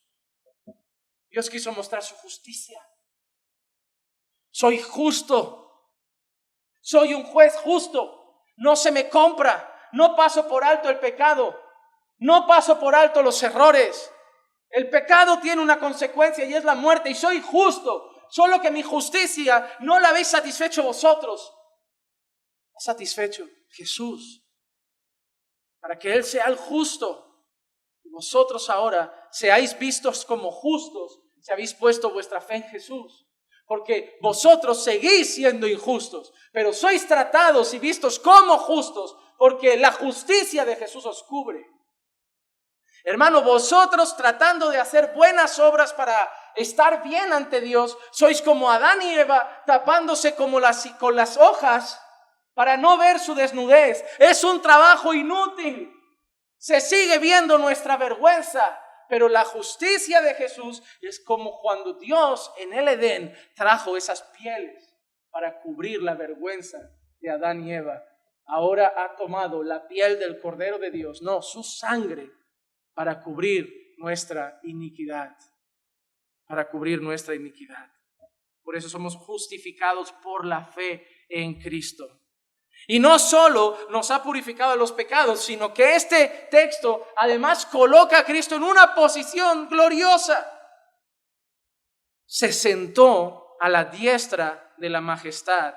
Speaker 2: Dios quiso mostrar su justicia. Soy justo, soy un juez justo, no se me compra, no paso por alto el pecado. No paso por alto los errores. El pecado tiene una consecuencia y es la muerte, y soy justo. Solo que mi justicia no la habéis satisfecho vosotros. Ha satisfecho Jesús, para que Él sea el justo. Y vosotros ahora seáis vistos como justos si habéis puesto vuestra fe en Jesús. Porque vosotros seguís siendo injustos, pero sois tratados y vistos como justos, porque la justicia de Jesús os cubre. Hermano, vosotros tratando de hacer buenas obras para estar bien ante Dios, sois como Adán y Eva tapándose con las hojas para no ver su desnudez. Es un trabajo inútil. Se sigue viendo nuestra vergüenza, pero la justicia de Jesús es como cuando Dios en el Edén trajo esas pieles para cubrir la vergüenza de Adán y Eva. Ahora ha tomado la piel del Cordero de Dios, no, su sangre, para cubrir nuestra iniquidad. Para cubrir nuestra iniquidad. Por eso somos justificados por la fe en Cristo. Y no solo nos ha purificado de los pecados, sino que este texto además coloca a Cristo en una posición gloriosa. Se sentó a la diestra de la majestad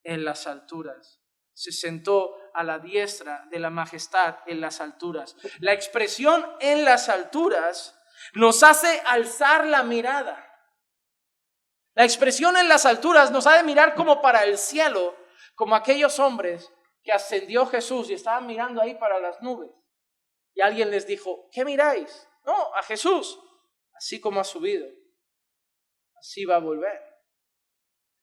Speaker 2: en las alturas. Se sentó a la diestra de la majestad en las alturas. La expresión en las alturas nos hace alzar la mirada. La expresión en las alturas nos ha de mirar como para el cielo, como aquellos hombres que ascendió Jesús y estaban mirando ahí para las nubes. Y alguien les dijo, ¿qué miráis? No, a Jesús. Así como ha subido, así va a volver.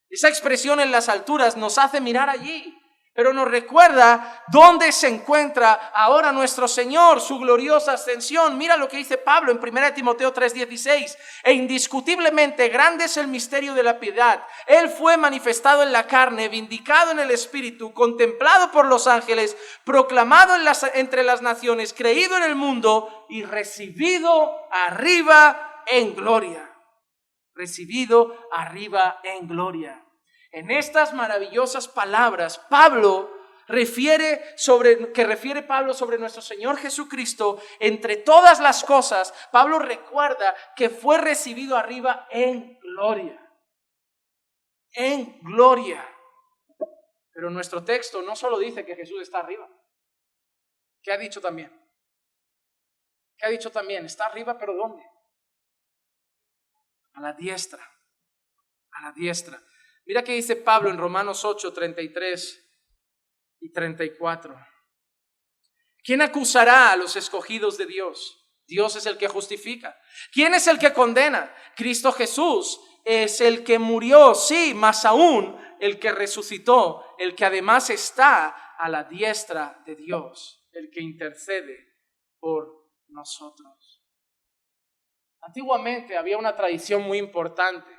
Speaker 2: Esa expresión en las alturas nos hace mirar allí, pero nos recuerda dónde se encuentra ahora nuestro Señor, su gloriosa ascensión. Mira lo que dice Pablo en 1 Timoteo 3:16. E indiscutiblemente grande es el misterio de la piedad. Él fue manifestado en la carne, vindicado en el Espíritu, contemplado por los ángeles, proclamado entre las naciones, creído en el mundo y recibido arriba en gloria. Recibido arriba en gloria. En estas maravillosas palabras, Pablo que refiere Pablo sobre nuestro Señor Jesucristo, entre todas las cosas, Pablo recuerda que fue recibido arriba en gloria. En gloria. Pero nuestro texto no solo dice que Jesús está arriba. ¿Qué ha dicho también? ¿Qué ha dicho también? Está arriba, pero ¿dónde? A la diestra. A la diestra. Mira qué dice Pablo en Romanos 8, 33 y 34. ¿Quién acusará a los escogidos de Dios? Dios es el que justifica. ¿Quién es el que condena? Cristo Jesús es el que murió, sí, más aún el que resucitó, el que además está a la diestra de Dios, el que intercede por nosotros. Antiguamente había una tradición muy importante.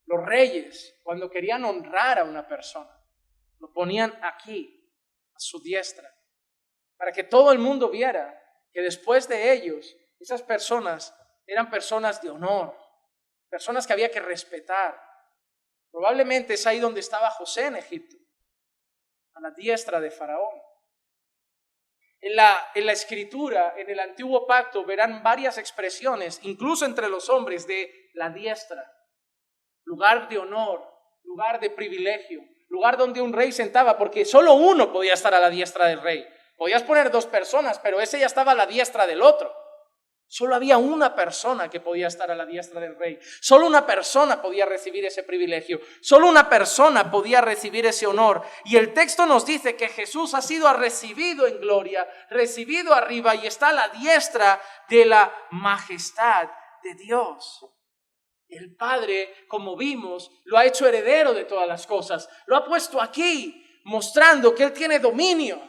Speaker 2: Los reyes, cuando querían honrar a una persona, lo ponían aquí, a su diestra, para que todo el mundo viera que después de ellos, esas personas eran personas de honor, personas que había que respetar. Probablemente es ahí donde estaba José en Egipto, a la diestra de Faraón. En la Escritura, en el Antiguo Pacto, verán varias expresiones, incluso entre los hombres, de la diestra. Lugar de honor, lugar de privilegio, lugar donde un rey sentaba, porque solo uno podía estar a la diestra del rey. Podías poner 2 personas, pero ese ya estaba a la diestra del otro. Solo había una persona que podía estar a la diestra del rey. Solo una persona podía recibir ese privilegio. Solo una persona podía recibir ese honor. Y el texto nos dice que Jesús ha sido recibido en gloria, recibido arriba y está a la diestra de la majestad de Dios. El Padre, como vimos, lo ha hecho heredero de todas las cosas. Lo ha puesto aquí, mostrando que Él tiene dominio.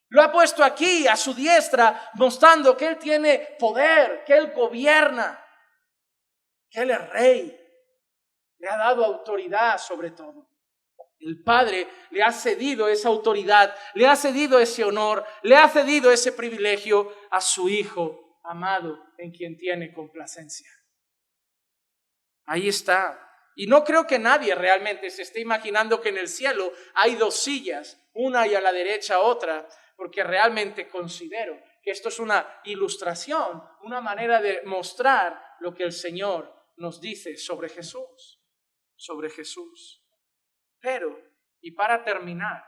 Speaker 2: Lo ha puesto aquí a su diestra, mostrando que Él tiene poder, que Él gobierna, que Él es rey. Le ha dado autoridad sobre todo. El Padre le ha cedido esa autoridad, le ha cedido ese honor, le ha cedido ese privilegio a su Hijo amado, en quien tiene complacencia. Ahí está. Y no creo que nadie realmente se esté imaginando que en el cielo hay 2 sillas, una y a la derecha otra, porque realmente considero que esto es una ilustración, una manera de mostrar lo que el Señor nos dice sobre Jesús. Sobre Jesús. Pero, y para terminar,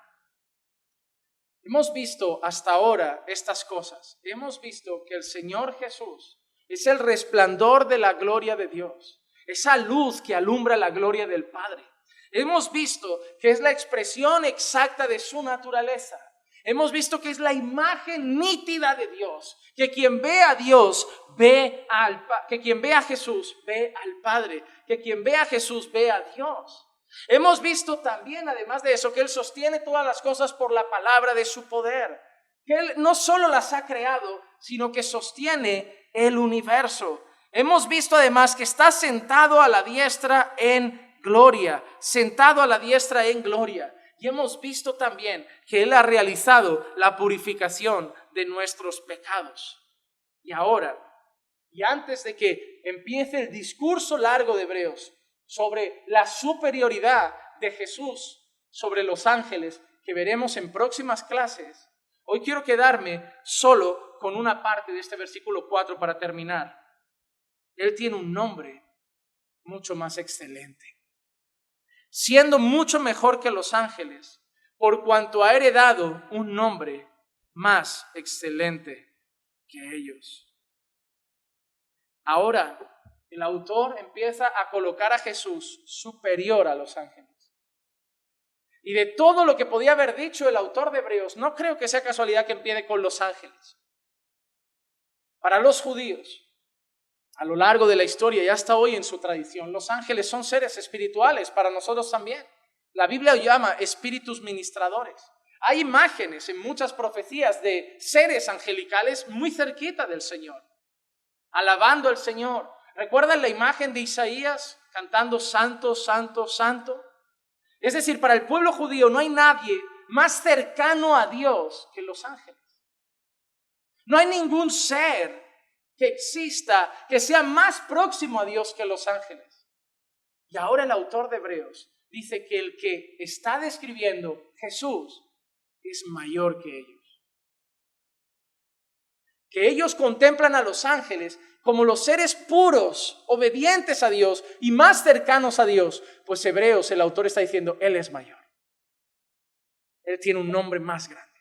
Speaker 2: hemos visto hasta ahora estas cosas. Hemos visto que el Señor Jesús es el resplandor de la gloria de Dios. Esa luz que alumbra la gloria del Padre. Hemos visto que es la expresión exacta de su naturaleza. Hemos visto que es la imagen nítida de Dios. Que quien ve a Dios, que quien ve a Jesús, ve al Padre. Que quien ve a Jesús, ve a Dios. Hemos visto también, además de eso, que Él sostiene todas las cosas por la palabra de su poder. Que Él no solo las ha creado, sino que sostiene el universo. Hemos visto además que está sentado a la diestra en gloria, sentado a la diestra en gloria. Y hemos visto también que Él ha realizado la purificación de nuestros pecados. Y ahora, y antes de que empiece el discurso largo de Hebreos sobre la superioridad de Jesús sobre los ángeles que veremos en próximas clases, hoy quiero quedarme solo con una parte de este versículo 4 para terminar. Él tiene un nombre mucho más excelente, siendo mucho mejor que los ángeles, por cuanto ha heredado un nombre más excelente que ellos. Ahora, el autor empieza a colocar a Jesús superior a los ángeles. Y de todo lo que podía haber dicho el autor de Hebreos, no creo que sea casualidad que empiece con los ángeles. Para los judíos, a lo largo de la historia y hasta hoy en su tradición, los ángeles son seres espirituales, para nosotros también. La Biblia llama espíritus ministradores. Hay imágenes en muchas profecías de seres angelicales muy cerquita del Señor, alabando al Señor. ¿Recuerdan la imagen de Isaías cantando santo, santo, santo? Es decir, para el pueblo judío no hay nadie más cercano a Dios que los ángeles. No hay ningún ser que exista, que sea más próximo a Dios que los ángeles. Y ahora el autor de Hebreos dice que el que está describiendo Jesús es mayor que ellos. Que ellos contemplan a los ángeles como los seres puros, obedientes a Dios y más cercanos a Dios. Pues Hebreos, el autor está diciendo, Él es mayor. Él tiene un nombre más grande.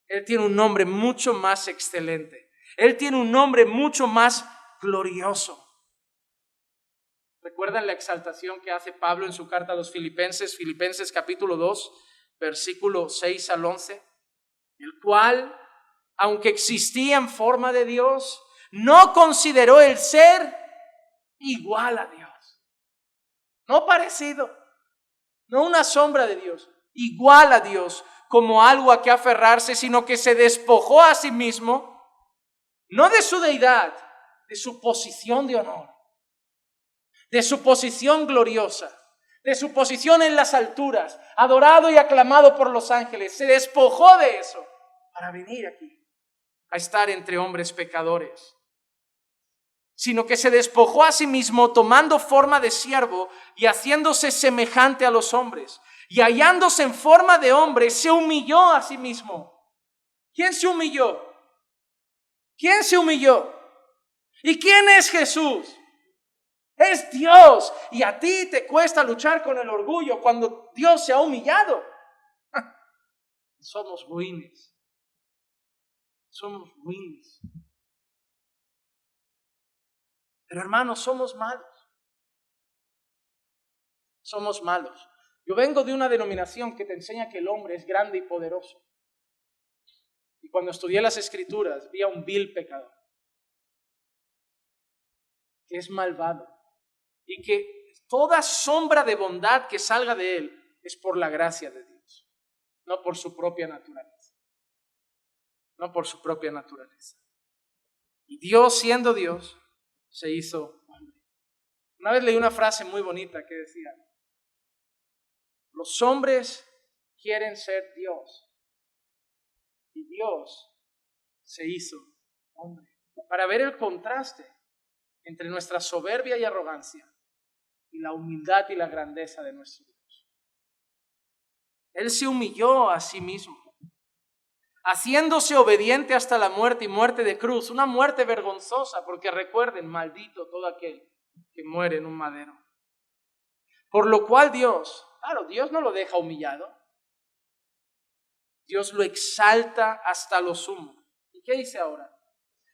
Speaker 2: Él tiene un nombre mucho más excelente. Él tiene un nombre mucho más glorioso. ¿Recuerdan la exaltación que hace Pablo en su carta a los Filipenses? Filipenses capítulo 2, versículo 6 al 11. El cual, aunque existía en forma de Dios, no consideró el ser igual a Dios. No parecido, no una sombra de Dios, igual a Dios como algo a que aferrarse, sino que se despojó a sí mismo, no de su deidad, de su posición de honor, de su posición gloriosa, de su posición en las alturas, adorado y aclamado por los ángeles. Se despojó de eso para venir aquí a estar entre hombres pecadores, sino que se despojó a sí mismo tomando forma de siervo y haciéndose semejante a los hombres. Y hallándose en forma de hombre, se humilló a sí mismo. ¿Quién se humilló? ¿Quién se humilló? ¿Y quién es Jesús? Es Dios. Y a ti te cuesta luchar con el orgullo cuando Dios se ha humillado. Somos ruines. Somos ruines. Pero hermanos, somos malos. Somos malos. Yo vengo de una denominación que te enseña que el hombre es grande y poderoso. Y cuando estudié las Escrituras, vi a un vil pecador, que es malvado, y que toda sombra de bondad que salga de él es por la gracia de Dios, no por su propia naturaleza. No por su propia naturaleza. Y Dios, siendo Dios, se hizo hombre. Una vez leí una frase muy bonita que decía: los hombres quieren ser Dios y Dios se hizo hombre. Para ver el contraste entre nuestra soberbia y arrogancia y la humildad y la grandeza de nuestro Dios. Él se humilló a sí mismo, haciéndose obediente hasta la muerte y muerte de cruz, una muerte vergonzosa, porque recuerden, maldito todo aquel que muere en un madero. Por lo cual Dios no lo deja humillado. Dios lo exalta hasta lo sumo. ¿Y qué dice ahora?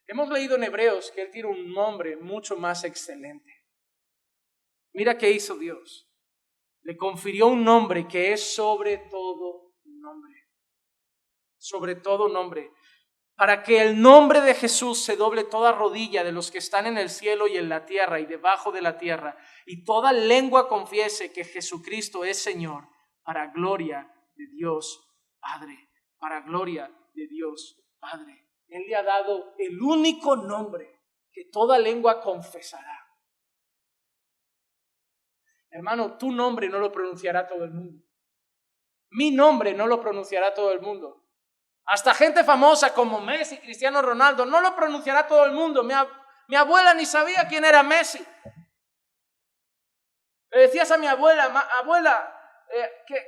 Speaker 2: Hemos leído en Hebreos que Él tiene un nombre mucho más excelente. Mira qué hizo Dios. Le confirió un nombre que es sobre todo nombre. Sobre todo nombre. Para que el nombre de Jesús se doble toda rodilla de los que están en el cielo y en la tierra y debajo de la tierra, y toda lengua confiese que Jesucristo es Señor, para gloria de Dios Padre. Para gloria de Dios Padre. Él le ha dado el único nombre que toda lengua confesará. Hermano, tu nombre no lo pronunciará todo el mundo. Mi nombre no lo pronunciará todo el mundo. Hasta gente famosa como Messi, Cristiano Ronaldo, no lo pronunciará todo el mundo. Mi abuela ni sabía quién era Messi. Le decías a mi abuela, abuela,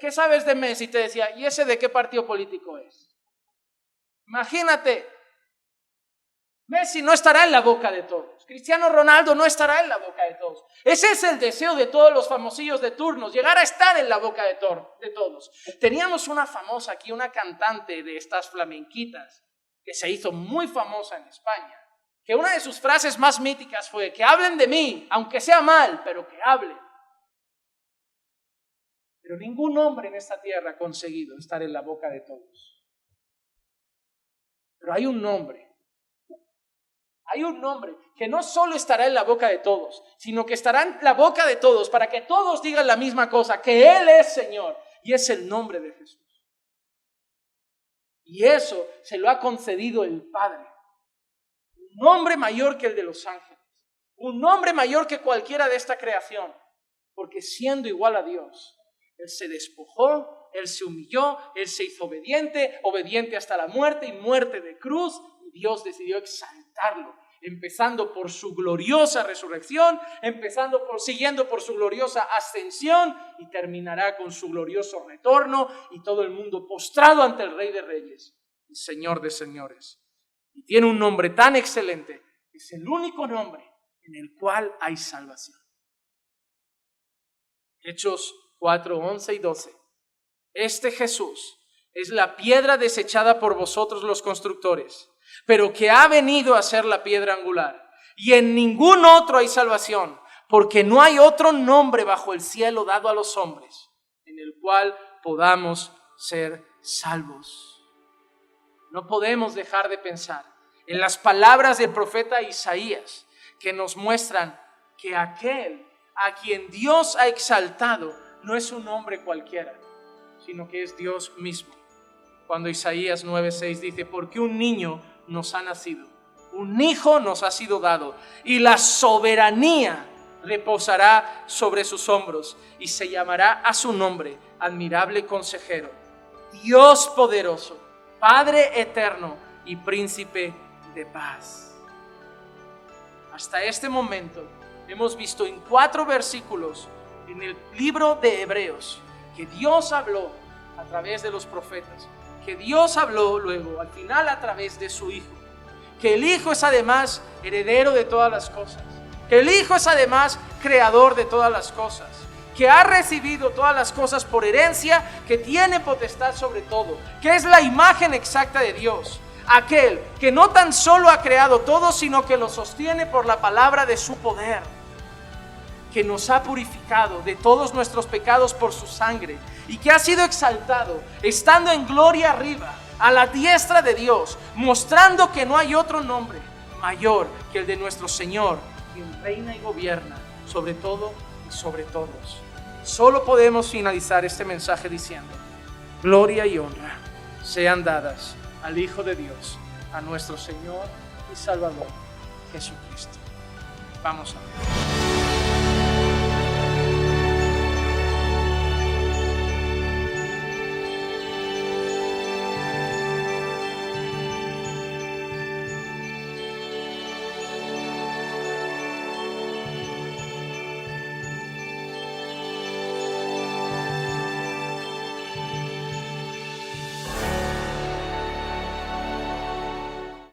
Speaker 2: ¿qué sabes de Messi? Y te decía, ¿y ese de qué partido político es? Imagínate, Messi no estará en la boca de todos. Cristiano Ronaldo no estará en la boca de todos. Ese es el deseo de todos los famosillos de turnos, llegar a estar en la boca de todos. Teníamos una famosa aquí, una cantante de estas flamenquitas, que se hizo muy famosa en España, que una de sus frases más míticas fue: que hablen de mí, aunque sea mal, pero que hablen. Pero ningún hombre en esta tierra ha conseguido estar en la boca de todos. Pero hay un nombre que no solo estará en la boca de todos, sino que estará en la boca de todos para que todos digan la misma cosa, que Él es Señor, y es el nombre de Jesús. Y eso se lo ha concedido el Padre. Un nombre mayor que el de los ángeles, un nombre mayor que cualquiera de esta creación, porque siendo igual a Dios, Él se despojó, Él se humilló, Él se hizo obediente hasta la muerte y muerte de cruz, y Dios decidió exaltarlo empezando por su gloriosa resurrección, siguiendo por su gloriosa ascensión, y terminará con su glorioso retorno y todo el mundo postrado ante el Rey de Reyes y Señor de Señores. Y tiene un nombre tan excelente, es el único nombre en el cual hay salvación. Hechos 4, 11 y 12. Este Jesús es la piedra desechada por vosotros los constructores, pero que ha venido a ser la piedra angular. Y en ningún otro hay salvación, porque no hay otro nombre bajo el cielo dado a los hombres en el cual podamos ser salvos. No podemos dejar de pensar en las palabras del profeta Isaías, que nos muestran que aquel a quien Dios ha exaltado no es un hombre cualquiera, sino que es Dios mismo. Cuando Isaías 9:6 dice: porque un niño nos ha nacido, un hijo nos ha sido dado, y la soberanía reposará sobre sus hombros, y se llamará a su nombre Admirable Consejero, Dios poderoso, Padre eterno y Príncipe de paz. Hasta este momento hemos visto en 4 versículos en el libro de Hebreos que Dios habló a través de los profetas, que Dios habló luego al final a través de su Hijo, que el Hijo es además heredero de todas las cosas, que el Hijo es además creador de todas las cosas, que ha recibido todas las cosas por herencia, que tiene potestad sobre todo, que es la imagen exacta de Dios, aquel que no tan solo ha creado todo, sino que lo sostiene por la palabra de su poder, que nos ha purificado de todos nuestros pecados por su sangre, y que ha sido exaltado, estando en gloria arriba, a la diestra de Dios, mostrando que no hay otro nombre mayor que el de nuestro Señor, quien reina y gobierna sobre todo y sobre todos. Solo podemos finalizar este mensaje diciendo: gloria y honra sean dadas al Hijo de Dios, a nuestro Señor y Salvador Jesucristo. Vamos a ver.